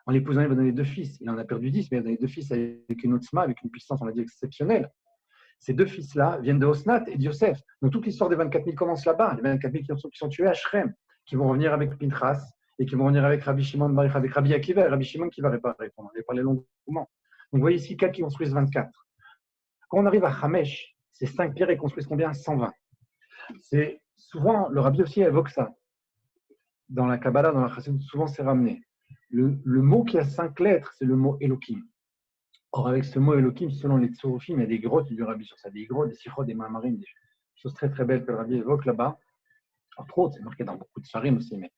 Speaker 1: En l'épousant, il va donner 2 fils. Il en a perdu 10, mais il va donner 2 fils avec une otzma, avec une puissance, on va dire, exceptionnelle. Ces 2 fils-là viennent de Osnat et de Yosef. Donc toute l'histoire des 24 000 commence là-bas. Les 24 000 qui sont tués à Shrem, qui vont revenir avec Pinchas et qui vont revenir avec Rabbi Shimon Bar Yochai, avec Rabbi Akiva et Rabbi Shimon qui va réparer. On en avait parlé longuement. Donc vous voyez ici 4 qui construisent 24. Quand on arrive à Hamesh, ces 5 pierres, ils construisent combien? 120. C'est souvent, le Rabbi aussi évoque ça. Dans la Kabbalah, dans la Chassidut, souvent c'est ramené. Le mot qui a 5 lettres, c'est le mot Elohim. Or, avec ce mot Elohim, selon les Tsorofim, il y a des grottes du Rabbi sur ça, des grottes, des sirots, des mamarines, des choses très très belles que le Rabbi évoque là-bas. Entre autres, c'est marqué dans beaucoup de Sarim aussi, mais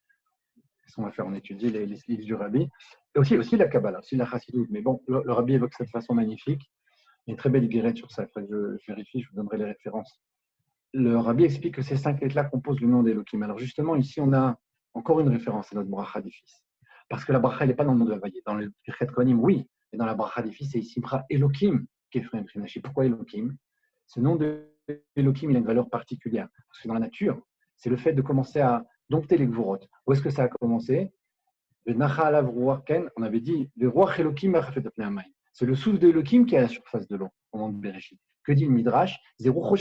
Speaker 1: on va faire, on étudie les livres du Rabbi. Et aussi la Kabbalah, aussi la Chassidut. Mais bon, le Rabbi évoque cette façon magnifique. Il y a une très belle guérette sur ça, il faudrait que je vérifie, je vous donnerai les références. Le Rabbi explique que ces 5 lettres-là composent le nom d'Elohim. Alors justement, ici, on a encore une référence à notre bracha des fils. Parce que la bracha, elle n'est pas dans le nom de la vaillée. Dans le Pirkei Kohanim, oui, mais dans la bracha des fils, c'est ici Elohim qui est Ephraim Menaché. Pourquoi Elohim? Ce nom de Elohim, il a une valeur particulière. Parce que dans la nature, c'est le fait de commencer à dompter les gvurot. Où est-ce que ça a commencé? On avait dit, c'est le souffle de Elohim qui est à la surface de l'eau au moment de Bereshit. Que dit le Midrash? Le roi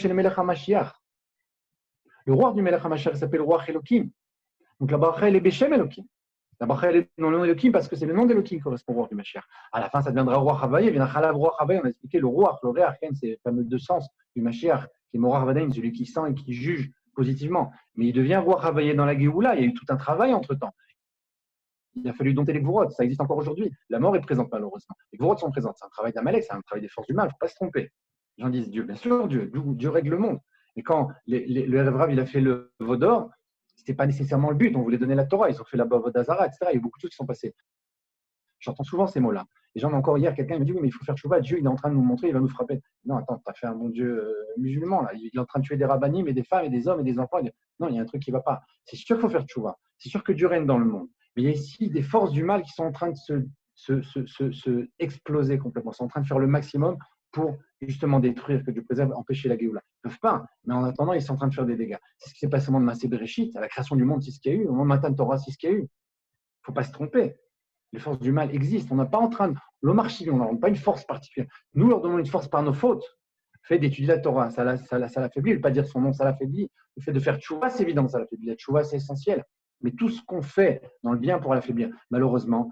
Speaker 1: du Melech HaMashiach s'appelle roi Elohim. Donc la bracha, elle est Beshem Elohim. La bracha, elle est dans le nom d'Elohim parce que c'est le nom d'Elohim qui correspond au roi du Mashiach. À la fin, ça deviendra roi Havaï. On a expliqué le roi, le réach, c'est le fameux 2 sens du Mashiach, qui est Morar Vadaim, celui qui sent et qui juge positivement. Mais il devient roi Havaï dans la Géoula. Il y a eu tout un travail entre-temps. Il a fallu dompter les Gvurot. Ça existe encore aujourd'hui. La mort est présente malheureusement. Les Gvurot sont présentes. C'est un travail d'Amalek, c'est un travail des forces du mal. Il ne faut pas se tromper. Les gens disent Dieu. Bien sûr, Dieu règle le monde. Et quand le Erev Rav, il a fait le Vaudor, ce n'était pas nécessairement le but. On voulait donner la Torah. Ils ont fait la Bavodazara, etc. Il y a eu beaucoup de choses qui sont passées. J'entends souvent ces mots-là. Et j'en ai encore hier, quelqu'un me dit oui, mais il faut faire chouva. Dieu, il est en train de nous montrer, il va nous frapper. Non, attends, tu as fait un bon Dieu musulman. Là. Il est en train de tuer des rabbinim et des femmes et des hommes et des enfants. Non, il y a un truc qui ne va pas. C'est sûr qu'il faut faire chouva. C'est sûr que Dieu règne dans le monde. Mais il y a ici des forces du mal qui sont en train de se exploser complètement. Ils sont en train de faire le maximum pour justement détruire, que Dieu préserve, empêcher la Géoula. Ils ne peuvent pas, mais en attendant, ils sont en train de faire des dégâts. C'est ce qui s'est passé au moment de Massé Bereshit, à la création du monde, c'est ce qu'il y a eu. Au moment de Matan Torah, c'est ce qu'il y a eu. Il ne faut pas se tromper. Les forces du mal existent. On n'est pas en train de. L'Omarchivi, on n'a pas une force particulière. Nous leur donnons une force par nos fautes. Le fait d'étudier la Torah, ça l'affaiblit. Ne pas dire son nom, ça l'affaiblit. Le fait de faire tchouva, c'est évident que ça l'affaiblit. La tchouva, c'est essentiel. Mais tout ce qu'on fait dans le bien pour l'affaiblir, malheureusement,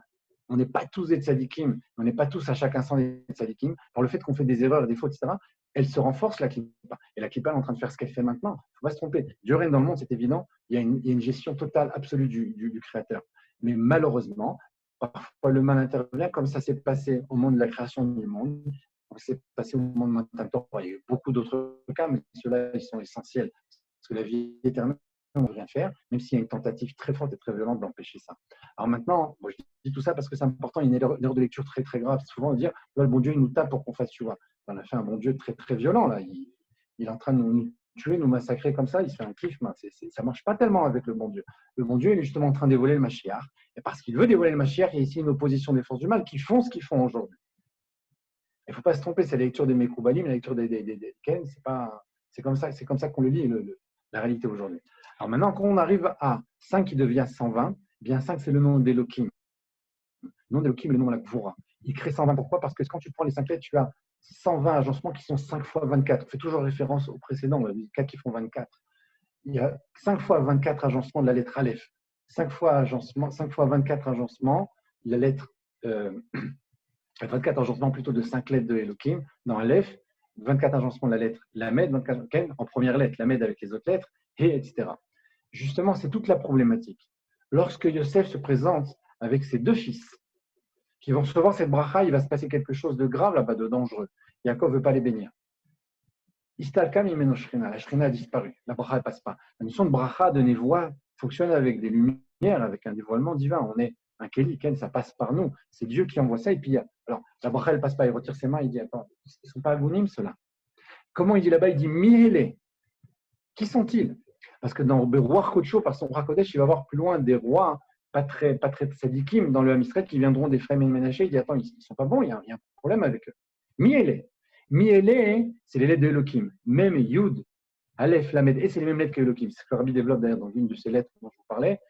Speaker 1: on n'est pas tous des tzadikim, on n'est pas tous à chaque instant des tzadikim, par le fait qu'on fait des erreurs, des fautes, etc., elle se renforce, la clipa. Et la clipa, elle est en train de faire ce qu'elle fait maintenant. Il ne faut pas se tromper. Dieu règne dans le monde, c'est évident. Il y a une gestion totale, absolue du Créateur. Mais malheureusement, parfois le mal intervient, comme ça s'est passé au moment de la création du monde, comme ça s'est passé au moment de Matan Torah. Il y a eu beaucoup d'autres cas, mais ceux-là, ils sont essentiels. Parce que la vie éternelle, on ne peut rien faire, même s'il y a une tentative très forte et très violente d'empêcher ça. Alors maintenant, bon, je dis tout ça parce que c'est important, il y a une erreur de lecture très très grave. Souvent, on dit, le bon Dieu, il nous tape pour qu'on fasse, tu vois. On a fait un bon Dieu très très violent, là. Il est en train de nous tuer, nous massacrer comme ça, il se fait un kiff. Ça ne marche pas tellement avec le bon Dieu. Le bon Dieu, il est justement en train de dévoiler le Mashiach. Et parce qu'il veut dévoiler le Mashiach, il y a ici une opposition des forces du mal qui font ce qu'ils font aujourd'hui. Il ne faut pas se tromper, c'est la lecture des Mekoubalim, la lecture des Ken, c'est comme ça qu'on le lit, la réalité aujourd'hui. Alors maintenant, quand on arrive à 5 qui devient 120, bien 5 c'est le nom d'Elohim. Le nom d'Elohim est le nom de la Gvura. Il crée 120, pourquoi? Parce que quand tu prends les 5 lettres, tu as 120 agencements qui sont 5 fois 24. On fait toujours référence au précédent, les 4 qui font 24. Il y a 5 fois 24 agencements de la lettre Aleph. 5 fois 24 agencements, la lettre 24 agencements plutôt de 5 lettres de Elohim dans Aleph, 24 agencements de la lettre Lamed, 24 en première lettre, Lamed avec les autres lettres, et etc. Justement, c'est toute la problématique. Lorsque Yosef se présente avec ses 2 fils qui vont recevoir cette bracha, il va se passer quelque chose de grave là-bas, de dangereux. Yaakov ne veut pas les bénir. Istalkam imeno shrina, la shrina a disparu, la bracha ne passe pas. La notion de bracha, de névoie, fonctionne avec des lumières, avec un dévoilement divin. On est un Kéli, ça passe par nous. C'est Dieu qui envoie ça. Et puis, alors, la bracha, elle ne passe pas. Il retire ses mains. Il dit, attends, ils ne sont pas agonimes, ceux-là. Comment il dit là-bas? Il dit, Miele. Qui sont-ils? Parce que dans le roi Kocho, par son roi Kodesh, il va voir plus loin des rois pas très sadikim dans le Ham Israël qui viendront des frères Ménaché. Il dit, attends, ils ne sont pas bons, il y a un problème avec eux. Miele. Miele, c'est les lettres de Elohim. Même Yud, Aleph, Lamed, et c'est les mêmes lettres qu'Elohim. C'est ce que le Rabbi développe d'ailleurs dans une de ces lettres dont je vous parlais.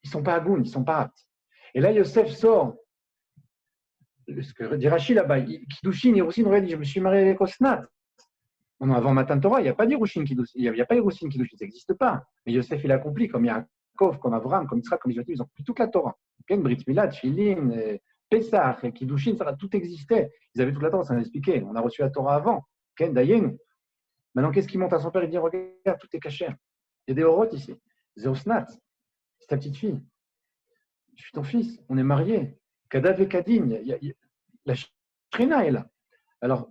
Speaker 1: Ils ne sont pas agoun, ils ne sont pas aptes. Et là, Yosef sort, ce que dit Rachid là-bas, Kiddushin, Hirushin, aurait dit, je me suis marié avec Osnat. Non, avant Matan Torah, il n'y a pas d'Hirushin Kiddushin, il n'y a pas Hirushin Kiddushin, ça n'existe pas. Mais Yosef, il a accompli, comme Yaakov, comme Abraham, comme Yitzhak, comme Israël, ils ont accompli toute la Torah. Brit Milah, Tfilin, Pesach, Kiddushin, tout existait. Ils avaient toute la Torah, ça m'a expliqué. On a reçu la Torah avant. Dayen. Maintenant, qu'est-ce qu'il monte à son père? Il dit, regarde, tout est caché. Il y a des horotes ici. Zéosnat, c'est ta petite fille. Je suis ton fils, on est mariés. Kadav et Kadin, la Shrina est là. Alors,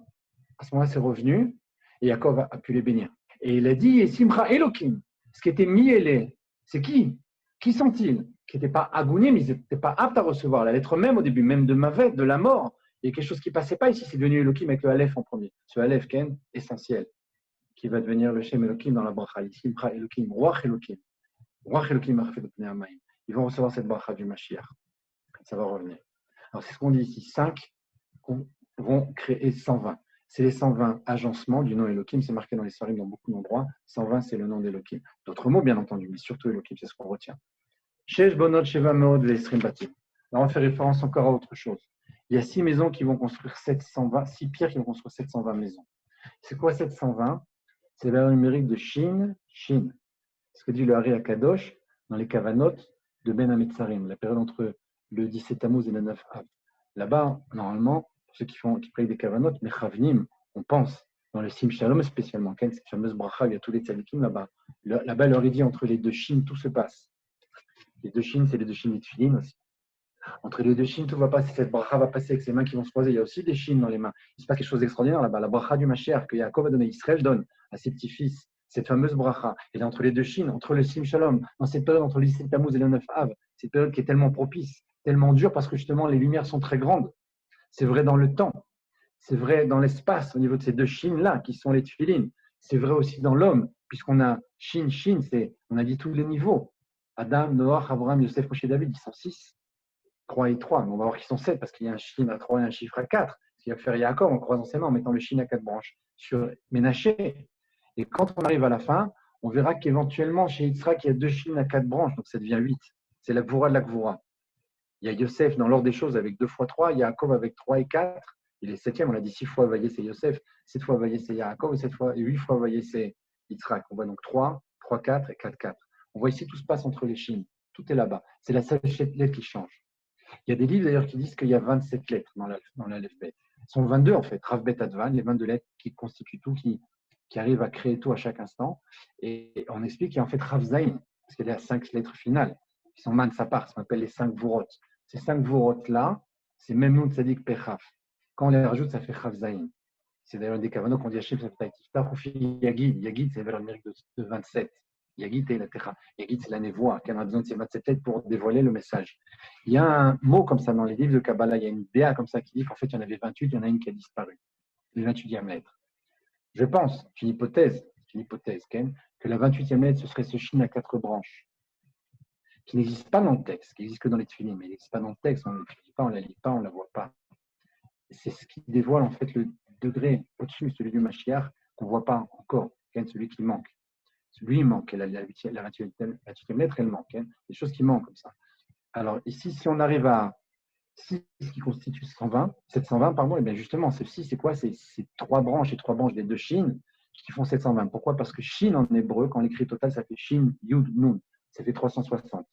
Speaker 1: à ce moment-là, c'est revenu et Yaakov a pu les bénir. Et il a dit, Simcha Elohim, ce qui était miélé, c'est qui? Qui sont-ils? Qui n'étaient pas agounim, ils n'étaient pas aptes à recevoir. La lettre même au début, même de Mavet, de la mort. Il y a quelque chose qui ne passait pas ici, c'est devenu Elohim avec le Aleph en premier. Ce Aleph, Ken, essentiel, qui va devenir le Shem Elohim dans la bracha. Simcha Elohim, Ruach Elohim. Ruach Elohim, ils vont recevoir cette bracha du Mashiach. Ça va revenir. Alors, c'est ce qu'on dit ici. 5 vont créer 120. C'est les 120 agencements du nom Elohim. C'est marqué dans les Sarim dans beaucoup d'endroits. 120, c'est le nom d'Elohim. D'autres mots, bien entendu, mais surtout Elohim, c'est ce qu'on retient. Shesh Bonot Sheva Meod Ve'esrim Batim. Là, on fait référence encore à autre chose. Il y a 6 maisons qui vont construire 720, 6 pierres qui vont construire 720 maisons. C'est quoi 720? C'est la numérique de Shin. Ce que dit le Hari Akadosh dans les Kavanot de Ben Hametzarim, la période entre le 17 Tammuz et le 9 Av. Là-bas, normalement, pour ceux qui prient des Kavanot, mais Chavnim, on pense, dans le Sim Shalom spécialement, cette fameuse bracha, il y a tous les tzadikim là-bas. Là-bas, leur dit entre les 2 Shin, tout se passe. Les 2 Shin, c'est les 2 Shin de Tfilin aussi. Entre les 2 Shin, tout va passer. Cette bracha va passer avec ses mains qui vont se croiser. Il y a aussi des Shin dans les mains. Il se passe quelque chose d'extraordinaire là-bas. La bracha du Mashiach que Yaakov a donné, Israël donne à ses petits-fils. Cette fameuse bracha. Et entre les 2 Shin, entre le Sim Shalom, dans cette période entre le 17 Tammuz et le 9 Av, cette période qui est tellement propice, tellement dure parce que justement les lumières sont très grandes. C'est vrai dans le temps. C'est vrai dans l'espace au niveau de ces 2 Shin-là qui sont les Tfilin. C'est vrai aussi dans l'homme, puisqu'on a Shin, on a dit tous les niveaux. Adam, Noach, Abraham, Yosef, Moshe, David, ils sont 6. 3 et 3, mais on va voir qu'ils sont 7 parce qu'il y a un Shin à 3 et un chiffre à 4. Ce qu'il va faire Yaakov en croisant ses mains, en mettant le Shin à 4 branches sur Ménaché. Et quand on arrive à la fin, on verra qu'éventuellement chez Yitzhak, il y a 2 Shin à 4 branches, donc ça devient 8. C'est la Gvura de la Gvura. Il y a Yosef dans l'ordre des choses avec 2 fois 3, Yaakov avec 3 et 4. Il est 7e, on l'a dit 6 fois Vaillé, c'est Yosef, 7 fois Vaillé, c'est Yaakov, et 8 fois Vaillé, c'est Yitzhak. On voit donc 3, 3, 4 et 4, 4. On voit ici tout se passe entre les Shin. Tout est là-bas. C'est la seule lettre qui change. Il y a des livres d'ailleurs qui disent qu'il y a 27 lettres dans l'alphabet. Ce sont 22 en fait, Rav Bet Advan, les 22 lettres qui constituent tout, qui arrivent à créer tout à chaque instant. Et on explique qu'il y a en fait Rav Zayn, parce qu'il y a 5 lettres finales, qui sont man sa part, ce qu'on appelle les 5 vourot. Ces 5 vourot-là, c'est même Nun Tzadik Pechaf. Quand on les rajoute, ça fait Rav Zayn. C'est d'ailleurs des kavanos qu'on dit Hachem, ça fait Tiftach, ou Yagid. Yagid, c'est vers le numérique de 27. Yagid, la Techa. Yagid, c'est la névoie, qui a besoin de ces 27 lettres pour dévoiler le message. Il y a un mot comme ça dans les livres de Kabbalah, il y a une idée comme ça qui dit qu'en fait, il y en avait 28, il y en a une qui a disparu. Le 28e lettre. Je pense, c'est une hypothèse, Ken, que la 28e lettre, ce serait ce Shin à 4 branches, qui n'existe pas dans le texte, qui existe que dans les tefilines, mais il n'existe pas dans le texte, on ne l'étudie pas, on ne la lit pas, on ne la voit pas. C'est ce qui dévoile en fait le degré au-dessus, celui du Mashiach, qu'on ne voit pas encore, Ken, celui qui manque. Celui qui manque, la 28e lettre, elle manque, Ken, des choses qui manquent comme ça. Alors ici, si on arrive à 6 qui constitue 720, pardon, et bien justement, ce 6, c'est quoi? C'est 3 branches et 3 branches des 2 Shin qui font 720. Pourquoi? Parce que Shin en hébreu, quand on l'écrit total, ça fait Shin, Yud, Nun. Ça fait 360.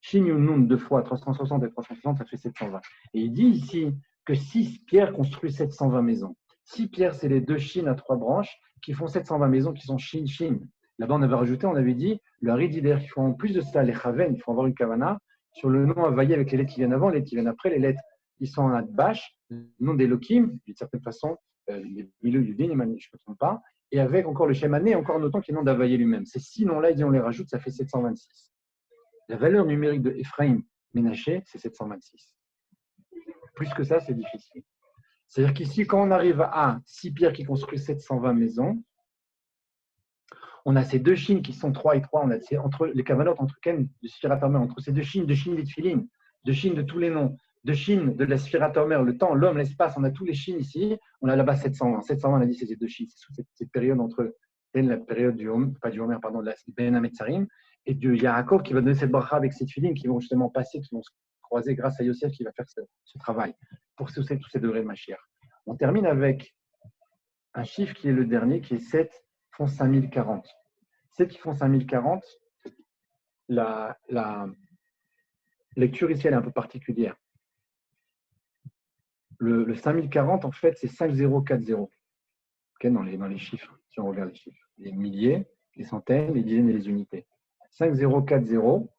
Speaker 1: Shin, Yud, Nun, 2 fois 360 et 360, ça fait 720. Et il dit ici que 6 pierres construisent 720 maisons. 6 pierres, c'est les 2 Shin à 3 branches qui font 720 maisons qui sont Shin, Shin. Là-bas, on avait rajouté, on avait dit, le Haridider, il faut en plus de ça, les Chaven, il faut avoir une Kavana sur le nom Havaï avec les lettres qui viennent avant, les lettres qui viennent après, les lettres qui sont en Adbash, le nom d'Elohim, d'une certaine façon, les milieux du din, je ne me trompe pas, et avec encore le Shem Ané, encore notons qu'il est nom d'Havaï lui-même. Ces 6 noms-là, on les rajoute, ça fait 726. La valeur numérique de Ephraim Ménaché, c'est 726. Plus que ça, c'est difficile. C'est-à-dire qu'ici, quand on arrive à 6 pierres qui construisent 720 maisons, on a ces 2 chines qui sont 3 et 3, on a entre les cavalotes, entre Ken, de Sfirat Omer, entre ces 2 chines des Tfilin, 2 chines de tous les noms, 2 chines de la Sfirat Omer, le temps, l'homme, l'espace, on a tous les chines ici, on a là-bas 720. 720, on a dit c'est ces 2 chines, c'est sous cette période entre la période du Homer, pas du Homer, pardon, de la Ben Hametzarim, et de Yaakov qui va donner cette bracha avec ces Tfilin qui vont justement passer, qui vont se croiser grâce à Yosef qui va faire ce travail pour tous ces degrés de Mashiach. On termine avec un chiffre qui est le dernier, qui est 7 font 5040. 7 qui font 5040, la lecture ici elle est un peu particulière. Le 5040, en fait, c'est 5040. Okay, dans les chiffres, si on regarde les chiffres. Les milliers, les centaines, les dizaines et les unités. 5040,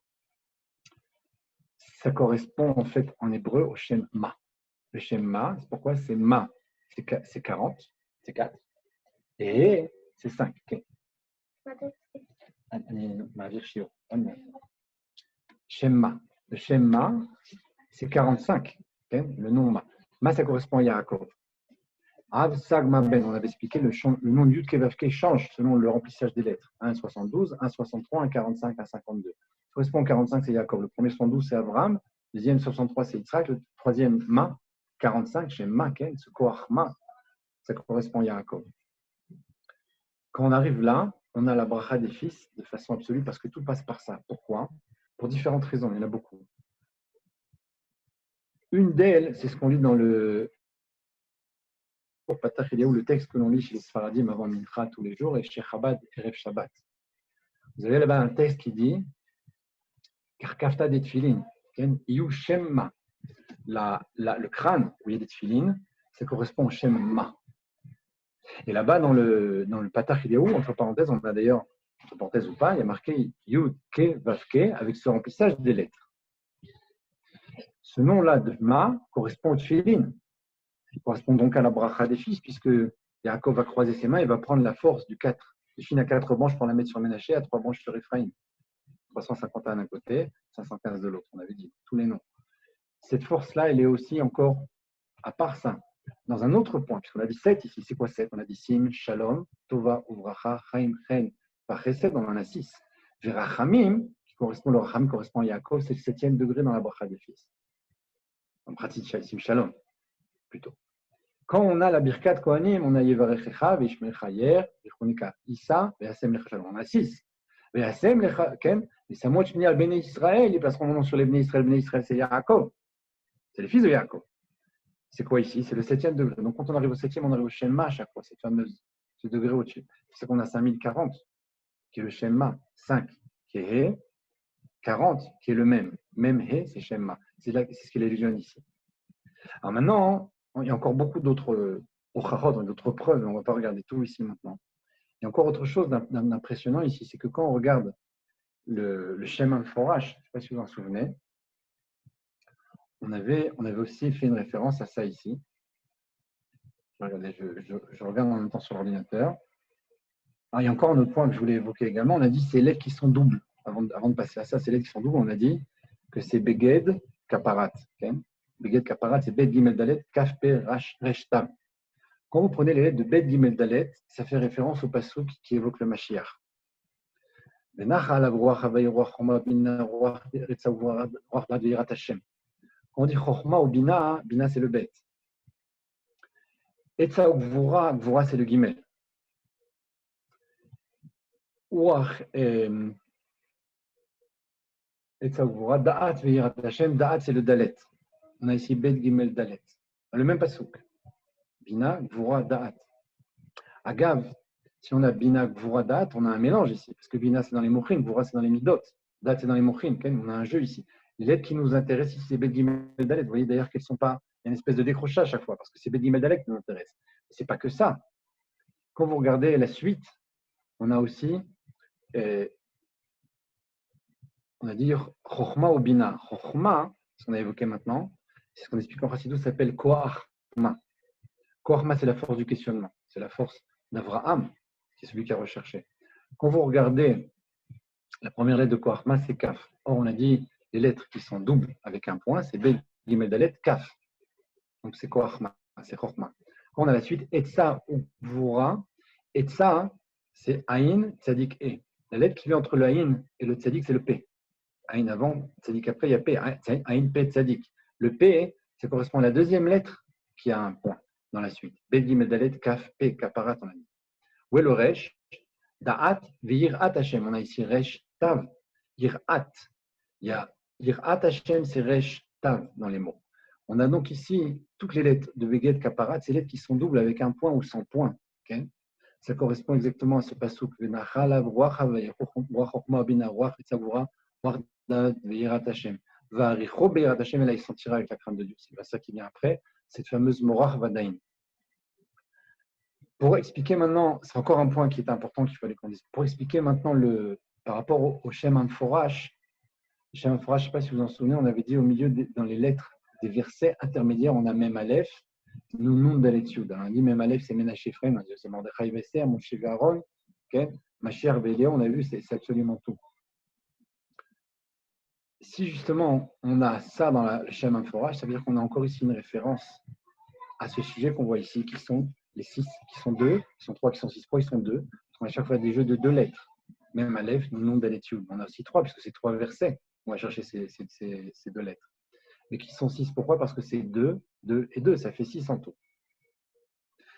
Speaker 1: ça correspond en fait en hébreu au Shem Ma. Le Shem Ma, c'est pourquoi c'est Ma, c'est 40, c'est 4. Et c'est 5. Okay. Shemma. Le Shemma, c'est 45. Okay? Le nom Ma. Ma, ça correspond à Yaakov. Av Sagma Ben, on avait expliqué, le nom de Yud Kevavke change selon le remplissage des lettres. 1,72, 1,63, 1,45, 1,52. Le correspond au 45, c'est Yaakov. Le premier 72, c'est Abraham. Le deuxième 63, c'est Yitzhak. Le troisième Ma, 45, Shemma, okay? Ce Koach Ma, ça correspond à Yaakov. Quand on arrive là, on a la bracha des fils de façon absolue parce que tout passe par ça. Pourquoi? Pour différentes raisons, il y en a beaucoup. Une d'elles, c'est ce qu'on lit dans le Patach Eliyahu, le texte que l'on lit chez les Sfaradim avant Mincha tous les jours et chez Chabad et Erev Shabbat. Vous avez là-bas un texte qui dit Karkafta des Tfilin, Iyu Shemma. Le crâne où il y a des Tfilin, ça correspond au Shemma. Et là-bas, dans le Patach Eliyahu, entre parenthèses, on a d'ailleurs, entre parenthèses ou pas, il y a marqué Yud Ke Vavke avec ce remplissage des lettres. Ce nom-là de Ma correspond au Tfilin. Il correspond donc à la bracha des fils, puisque Yaakov va croiser ses mains et va prendre la force du 4. Le Shin à 4 branches pour la mettre sur Ménaché, à 3 branches sur Ephraim. 351 d'un côté, 515 de l'autre, on avait dit, tous les noms. Cette force-là, elle est aussi encore, à part ça, dans un autre point, puisqu'on a dit 7 ici, c'est quoi 7? On a dit Sim, Shalom, Tova, Uvracha, Chaim, Chen, par Chesed, on en a 6. Verachamim, le Racham correspond à Yaakov, c'est le 7e degré dans la bracha des fils. En pratique, Sim, Shalom, plutôt. Quand on a la Birkat Kohanim, on a Yevarechecha, Vishmel Chayer, Yechonika Issa, Ve'asem Lecha Shalom. On a 6. Ve'asem Lecha, Ken, et Samot Shmini al Bnei Israël, ils placeront mon nom sur les Bnei Israël, c'est Yaakov. C'est les fils de Yaakov. C'est quoi ici? C'est le 7e degré. Donc quand on arrive au 7e, on arrive au Shemma à chaque fois, cette fameuse, ce degré au-dessus. C'est qu'on a 5040, qui est le Shemma, 5, qui est He, 40, qui est le même. Même He, c'est Shemma. C'est ce qu'il allusionne ici. Alors maintenant, il y a encore beaucoup d'autres d'autres preuves, on ne va pas regarder tout ici maintenant. Il y a encore autre chose d'impressionnant ici, c'est que quand on regarde le schéma de forage, je ne sais pas si vous vous en souvenez, on avait aussi fait une référence à ça ici. Regardez, je regarde en même temps sur l'ordinateur. Alors, il y a encore un autre point que je voulais évoquer également. On a dit ces lettres qui sont doubles. Avant de passer à ça, ces lettres qui sont doubles, on a dit que c'est Beged Kaparat. Okay, Beged Kaparat, c'est Bet Gimel Dalet, Kaf Pe Resh Tav. Quand vous prenez les lettres de Bet Gimel Dalet, ça fait référence au passouk qui évoque le Mashiach. Quand on dit Chochma ou Bina, Bina c'est le Bet. Etza ou Gvura, Gvura c'est le Gimel. Etza ou Gvura, Da'at Ve'irat Hashem, Da'at c'est le Dalet. On a ici Bet Gimel Dalet. Le même passouk. Bina, Gvura, Da'at. Agav, si on a Bina, Gvura, Da'at, on a un mélange ici. Parce que Bina c'est dans les Mochim, Gvura c'est dans les Midot. Da'at c'est dans les Mochim. On a un jeu ici. Les lettres qui nous intéressent ici, c'est Bet Gimel Dalet. Vous voyez d'ailleurs qu'elles ne sont pas. Il y a une espèce de décrochage à chaque fois. Parce que c'est Bet Gimel Dalet qui nous intéresse. Ce n'est pas que ça. Quand vous regardez la suite, on a aussi. On a dit Chochma ou Bina. Chochma, ce qu'on a évoqué maintenant, c'est ce qu'on explique en Chassidut, ça s'appelle Koachma. Koachma, c'est la force du questionnement. C'est la force d'Avraham, qui est celui qui a recherché. Quand vous regardez la première lettre de Koachma, c'est Kaf. Or, on a dit les lettres qui sont doubles avec un point, c'est Bet Gimel Dalet, Kaf. Donc, c'est Koachma, c'est Chochma. Quand on a la suite, Etsa ou Gvura. Etsa, c'est Aïn, Tzadik, E. La lettre qui vient entre le Aïn et le Tzadik, c'est le P. Aïn avant, tzadik après, il y a P. Aïn, P, tzadik. Le P, ça correspond à la deuxième lettre qui a un point dans la suite. Bet Gimel Dalet, Kaf, P, Kaparat, on a dit. Où est le Resh? Da'at, Virat Hashem. On a ici Resh, Tav. Yirat. Il y a Yirat Hashem, c'est Resh, Tav dans les mots. On a donc ici toutes les lettres de Beged, Kaparat, ces lettres qui sont doubles avec un point ou sans point. Okay, ça correspond exactement à ce passouk. Venachalav, Ruach Havay, Ruach Chokma, Bina, Ruach Itzavura, Ruach Ve'irat Hashem. Va'aricho Be'irat Hashem, et là il sentira avec la crainte de Dieu. C'est pas ça qui vient après, cette fameuse Morach Vadaïn. Pour expliquer maintenant, c'est encore un point qui est important qu'il fallait qu'on dise. Pour expliquer maintenant par rapport au Shem Amforash, le Shem Amforash, je ne sais pas si vous en souvenez, on avait dit au milieu, dans les lettres des versets intermédiaires, on a Mem Aleph, Nun Dalet Yud. On a dit Mem Aleph, c'est Menach Ephraim, on a dit c'est Mordechai Vester, Moshe Aaron, Mashiach Véléa, on a vu, c'est absolument tout. Si justement on a ça dans le Shem Amforash, ça veut dire qu'on a encore ici une référence à ce sujet qu'on voit ici, qui sont les 6, qui sont 2, qui sont 3, qui sont 6, pourquoi ils sont 2? On a à chaque fois des jeux de 2 lettres. Même Aleph, Nun Dalet Yud. On a aussi 3, puisque c'est 3 versets. On va chercher ces 2 lettres. Mais qui sont 6, pourquoi? Parce que c'est 2, 2 et 2, ça fait 6 en tout.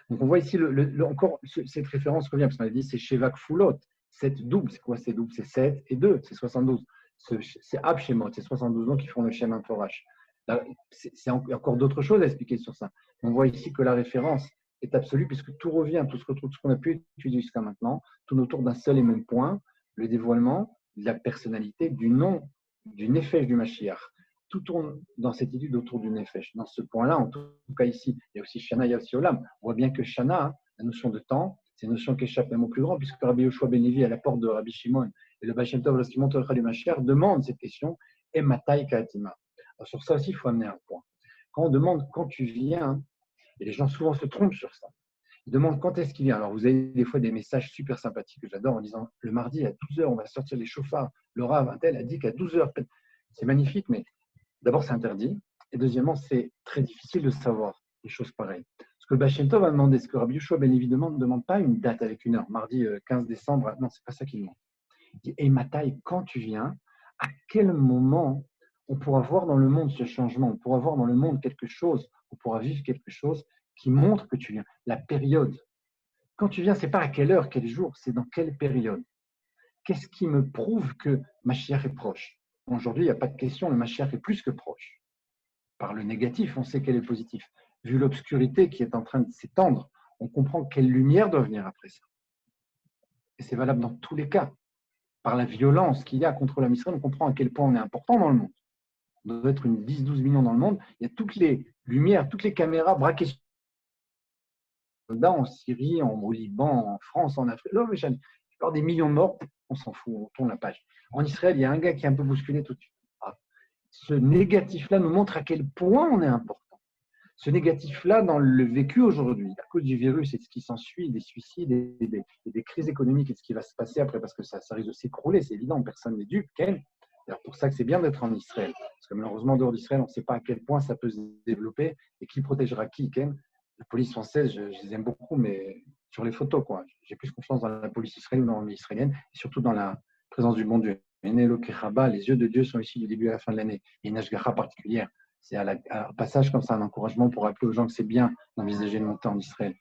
Speaker 1: Donc on voit ici encore cette référence revient, parce qu'on a dit c'est Shevak Fulot, 7 doubles. C'est quoi ces doubles? C'est 7 et 2, c'est 72. C'est Ab Shemot, c'est 72 noms qui font le Shem Amforash. C'est encore d'autres choses à expliquer sur ça. On voit ici que la référence est absolue, puisque tout revient, tout ce qu'on a pu étudier jusqu'à maintenant, tourne autour d'un seul et même point, le dévoilement de la personnalité, du nom, du Nefesh du Mashiach. Tout tourne dans cette étude autour du Nefesh. Dans ce point-là, en tout cas ici, il y a aussi Shana, il y a aussi Olam. On voit bien que Shana, la notion de temps, c'est une notion qui échappe même au plus grand, puisque Rabbi Yoshua Ben Levi, à la porte de Rabbi Shimon, et le Baal Shem Tov, lorsqu'il monte au Chal du Mashiach, demande cette question, et Matai Ka'atima. Sur ça aussi, il faut amener un point. Quand on demande quand tu viens, et les gens souvent se trompent sur ça, ils demandent quand est-ce qu'il vient. Alors vous avez des fois des messages super sympathiques que j'adore en disant le mardi à 12h, on va sortir les chauffards. Le Rav, un tel, a dit qu'à 12h, c'est magnifique, mais d'abord c'est interdit. Et deuxièmement, c'est très difficile de savoir des choses pareilles. Ce que le Baal Shem Tov a demandé, ce que Rabbi Yoshua Ben Levi ne demande pas une date avec une heure. Mardi 15 décembre, non, c'est pas ça qu'il demande. Il dit, et Matai, quand tu viens, à quel moment on pourra voir dans le monde ce changement, on pourra voir dans le monde quelque chose, on pourra vivre quelque chose qui montre que tu viens. La période. Quand tu viens, ce n'est pas à quelle heure, quel jour, c'est dans quelle période. Qu'est-ce qui me prouve que Mashiach est proche? Aujourd'hui, il n'y a pas de question, le Mashiach est plus que proche. Par le négatif, on sait quel est le positif. Vu l'obscurité qui est en train de s'étendre, on comprend quelle lumière doit venir après ça. Et c'est valable dans tous les cas. Par la violence qu'il y a contre la Misra, on comprend à quel point on est important dans le monde. On doit être une 10-12 millions dans le monde. Il y a toutes les lumières, toutes les caméras braquées sur les soldats en Syrie, au Liban, en France, en Afrique. Là, je parle des millions de morts, on s'en fout, on tourne la page. En Israël, il y a un gars qui est un peu bousculé tout de suite. Ah, ce négatif-là nous montre à quel point on est important. Ce négatif-là, dans le vécu aujourd'hui, à cause du virus et de ce qui s'ensuit, des suicides et des crises économiques et de ce qui va se passer après, parce que ça risque de s'écrouler, c'est évident, personne n'est dupe. C'est pour ça que c'est bien d'être en Israël. Parce que malheureusement, dehors d'Israël, on ne sait pas à quel point ça peut se développer et qui protégera qui. La police française, je les aime beaucoup, mais sur les photos, quoi. J'ai plus confiance dans la police israélienne ou dans l'armée israélienne, et surtout dans la présence du bon Dieu. Les yeux de Dieu sont ici du début à la fin de l'année. Il y a une ashgacha particulière. C'est à un passage comme ça, un encouragement pour rappeler aux gens que c'est bien d'envisager une montée en Israël.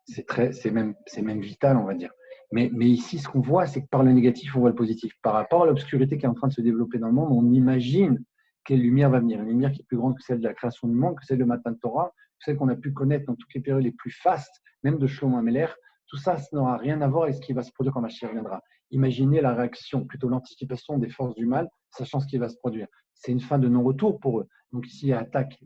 Speaker 1: C'est même vital, on va dire. Mais ici, ce qu'on voit, c'est que par le négatif, on voit le positif. Par rapport à l'obscurité qui est en train de se développer dans le monde, on imagine quelle lumière va venir. Une lumière qui est plus grande que celle de la création du monde, que celle de Matan Torah, que celle qu'on a pu connaître dans toutes les périodes les plus fastes, même de Shlomo Ameler. Tout ça, ça n'aura rien à voir avec ce qui va se produire quand Mashiach viendra. Imaginez la réaction, plutôt l'anticipation des forces du mal, sachant ce qui va se produire. C'est une fin de non-retour pour eux. Donc ici, il y a attaque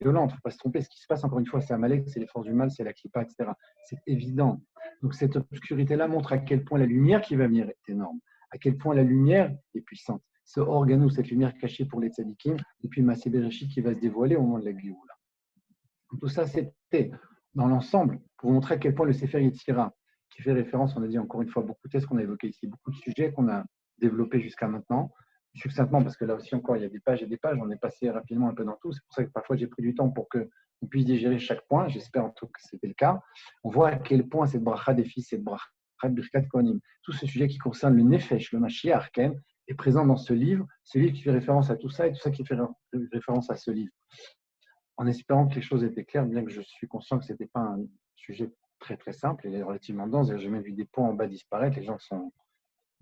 Speaker 1: violente, il ne faut pas se tromper. Ce qui se passe, encore une fois, c'est Amalek, c'est les forces du mal, c'est la Klippa, etc. C'est évident. Donc cette obscurité-là montre à quel point la lumière qui va venir est énorme, à quel point la lumière est puissante. Ce organo, cette lumière cachée pour les tzadikim, et puis Massé Bereshit qui va se dévoiler au moment de la Géoula. Tout ça, c'était dans l'ensemble pour montrer à quel point le Sefer Yetzira, qui fait référence, on a dit encore une fois beaucoup de thèses qu'on a évoquées ici, beaucoup de sujets qu'on a développés jusqu'à maintenant, succinctement, parce que là aussi encore, il y a des pages et des pages, on est passé rapidement un peu dans tout, c'est pour ça que parfois j'ai pris du temps pour qu'on puisse digérer chaque point, j'espère en tout cas que c'était le cas. On voit à quel point cette bracha des fils, cette bracha de Birkat Kohanim, tout ce sujet qui concerne le Nefesh, le Mashiach, est présent dans ce livre qui fait référence à tout ça et tout ça qui fait référence à ce livre. En espérant que les choses étaient claires, bien que je suis conscient que ce n'était pas un sujet très très simple, il est relativement dense, j'ai même vu des points en bas disparaître, les gens sont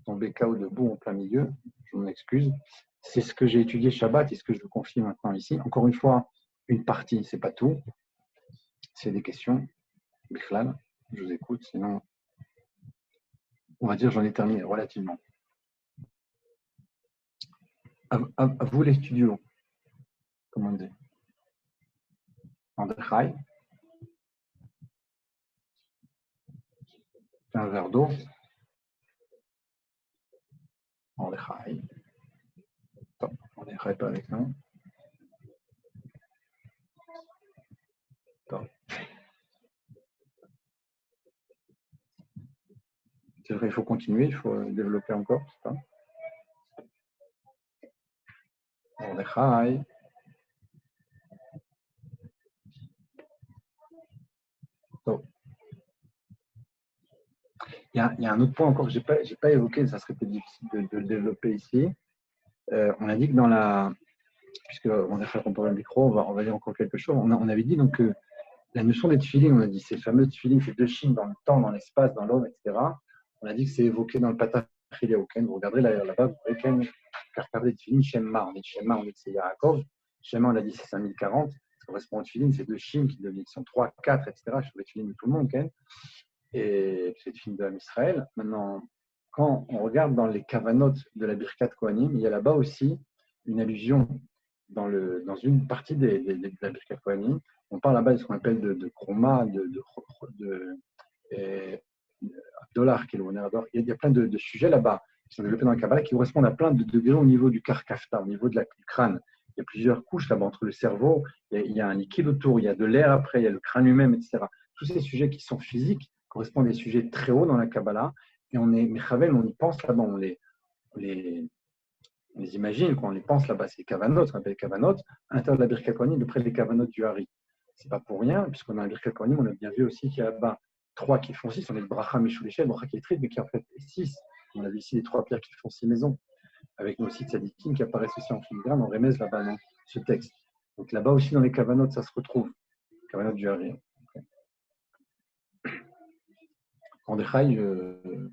Speaker 1: tombés KO debout en plein milieu, je m'en excuse. C'est ce que j'ai étudié Shabbat et ce que je vous confie maintenant ici. Encore une fois, une partie, ce n'est pas tout. C'est des questions, Bichlal, je vous écoute, sinon, on va dire j'en ai terminé relativement. À vous les studios, comment on dit, André, un verre d'eau, André, André pas avec nous. C'est vrai, il faut continuer, il faut développer encore. Mordechai. Il y a un autre point encore que je n'ai pas évoqué, ça serait peut-être difficile de le développer ici. On a dit que dans la. Puisque on a fait comparer le micro, on va dire encore quelque chose. On avait dit donc que la notion des tefilines, on a dit ces fameux tefilines, ces deux chines dans le temps, dans l'espace, dans l'homme, etc. On a dit que c'est évoqué dans le Patach Hiléoken. Vous regarderez là-bas, vous verrez quand même des tefilines Shemma. On dit Shemma, on dit que c'est Yaakov. Shemma, on a dit c'est 5040. Ça correspond aux tefilines, c'est deux chines qui sont 3, 4, etc. Sur les tefilines de tout le monde, quand même. Et c'est le film de Israël. Maintenant, quand on regarde dans les kavanot de la Birkat Kohanim, il y a là-bas aussi une allusion dans une partie de la Birkat Kohanim. On parle là-bas de ce qu'on appelle de chroma, de dollar, qui est le d'or. Il y a plein de sujets là-bas qui sont développés dans la Kabbalah qui correspondent à plein de degrés au niveau du karkafta, au niveau du crâne. Il y a plusieurs couches là-bas entre le cerveau, il y a un liquide autour, il y a de l'air après, il y a le crâne lui-même, etc. Tous ces sujets qui sont physiques correspondent à des sujets très hauts dans la Kabbalah. Et on est Mechavel, on y pense là-bas, on les imagine, quand on les pense là-bas, c'est les kavanot, ce qu'on appelle les kavanot, à l'intérieur de la Birkat Kohanim, de près des kavanot du Hari. C'est pas pour rien, puisqu'on a la Birkat Kohanim, on a bien vu aussi qu'il y a là-bas 3 qui font 6, on est le Bracha Meshouléchel, Bracha qui est triple, mais qui en fait 6. On a vu ici les 3 pierres qui font 6 maisons, avec nos 6 tzadikim qui apparaissent aussi en filigrane, on remet là-bas dans ce texte. Donc là-bas aussi, dans les kavanot, ça se retrouve. Kavanot du Hari. En détail,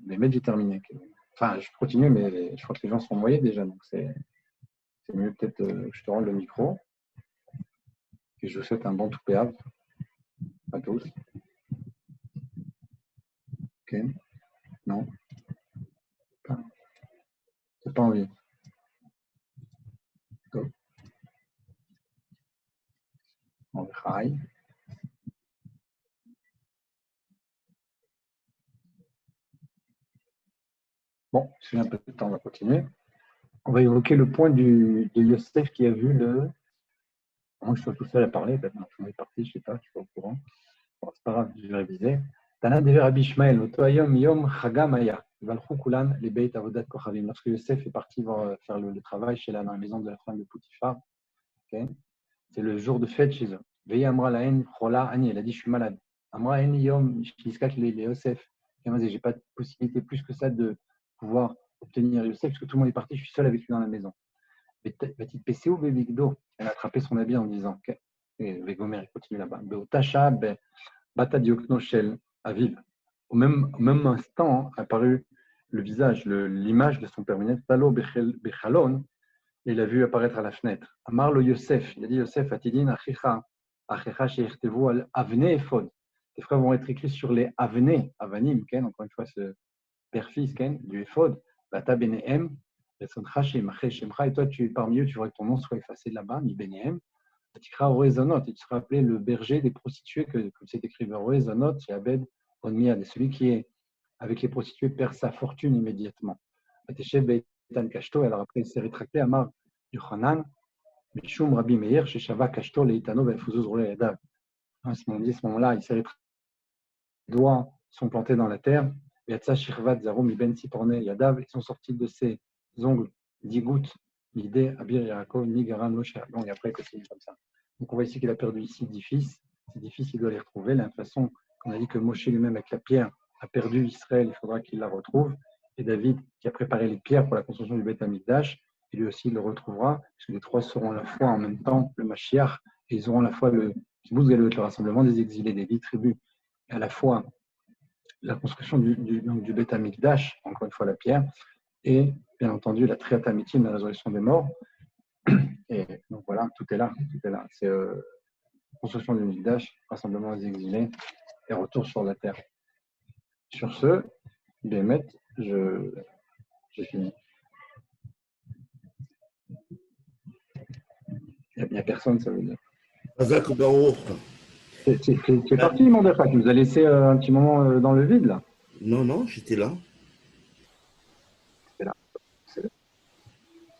Speaker 1: les mails, j'ai terminé. Enfin, je continue, mais je crois que les gens sont envoyés déjà, donc c'est mieux peut-être que je te rende le micro. Et je vous souhaite un bon toupéave à tous. Ok. Non. C'est pas envie. Go. Chai. Bon, j'ai un peu de temps, on va continuer. On va évoquer le point de Yosef qui a vu le. Moi, je suis tout seul à parler, maintenant tout le monde est parti, je ne sais pas, je ne suis pas au courant. Bon, c'est pas grave, je vais réviser. Tana dever Rabbi Ishmael, אותו היום יום חגם היה, והלכו כולן לבית עבודת כוכבים. Lorsque Yosef est parti faire le travail chez dans la maison de la femme de Poutifar, okay, c'est le jour de fête chez eux. Veille Amra Lahen, Chola Ani, elle a dit je suis malade. Amra Ani Yom, Shliskat le Yosef. Elle m'a dit j'ai pas de possibilité plus que ça de pouvoir obtenir Yosef, parce que tout le monde est parti, je suis seul avec lui dans la maison. Petit PC ou Bebigdo, elle a attrapé son habit en disant, ok, et Vegomer, il continue là-bas. Beotacha, Bata Diokno Shel Aviv. Au même instant a apparu le visage, l'image de son père. Talo Bechalon, il a vu apparaître à la fenêtre. Amar lo Yosef, il a dit Yosef, Atidin Achecha Sheichtevu al Avne Ephod. Tes frères vont être écrits sur les Avne, Avanim, Ken, encore une fois, ce père-fils, Ken, du Ephod. Bata Benehem, Resoncha Shemcha Shemcha, et toi tu es parmi eux, tu voudrais que ton nom soit effacé de là-bas, Mi Benehem. Tikra Orezonot, et tu seras appelé le berger des prostituées, comme c'est écrit Orezonot, chez Abed Onmiad, et celui qui est avec les prostituées perd sa fortune immédiatement. Beitan Kashto, alors après il s'est rétracté, Amar Yochanan, Mishum Rabbi Meir, chez Shava Kashto, Leitano, Belfuzuz Roulé Yadav. À ce moment-là, il s'est rétracté, les doigts sont plantés dans la terre, Yatsa Shirvat Zarum Iben Siporne Yadav, ils sont sortis de ses ongles, 10 gouttes, l'idée Abir Yaakov, Nigaran Moshe. Donc après, il continue comme ça. Donc on voit ici qu'il a perdu ici 10 fils. Ces 10 fils, il doit les retrouver. De la même façon qu'on a dit que Moshe lui-même, avec la pierre, a perdu Israël, il faudra qu'il la retrouve. Et David, qui a préparé les pierres pour la construction du Beth Amikdash, et lui aussi il le retrouvera, puisque les trois seront à la fois en même temps le Mashiach, et ils auront à la fois le Kibbutz Galout, le rassemblement des exilés, des 10 tribus, et à la fois la construction du Beth Amikdash, encore une fois la pierre, et bien entendu la Triat Amitim, la résurrection des morts. Et donc voilà, tout est là, tout est là. C'est construction du Mikdash, rassemblement des exilés et retour sur la terre. Sur ce, Bémet, j'ai fini. Il n'y a personne, ça veut dire.
Speaker 2: Hazak Baruch.
Speaker 1: C'est parti, mon Defa, tu nous as laissé un petit moment dans le vide, là.
Speaker 2: Non, non, j'étais là.
Speaker 1: C'est là. Je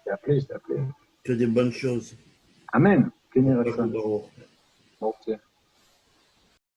Speaker 1: t'ai appelé, je t'ai appelé.
Speaker 2: Que des bonnes choses.
Speaker 1: Amen.
Speaker 2: Hazak Baruch.
Speaker 1: Bon,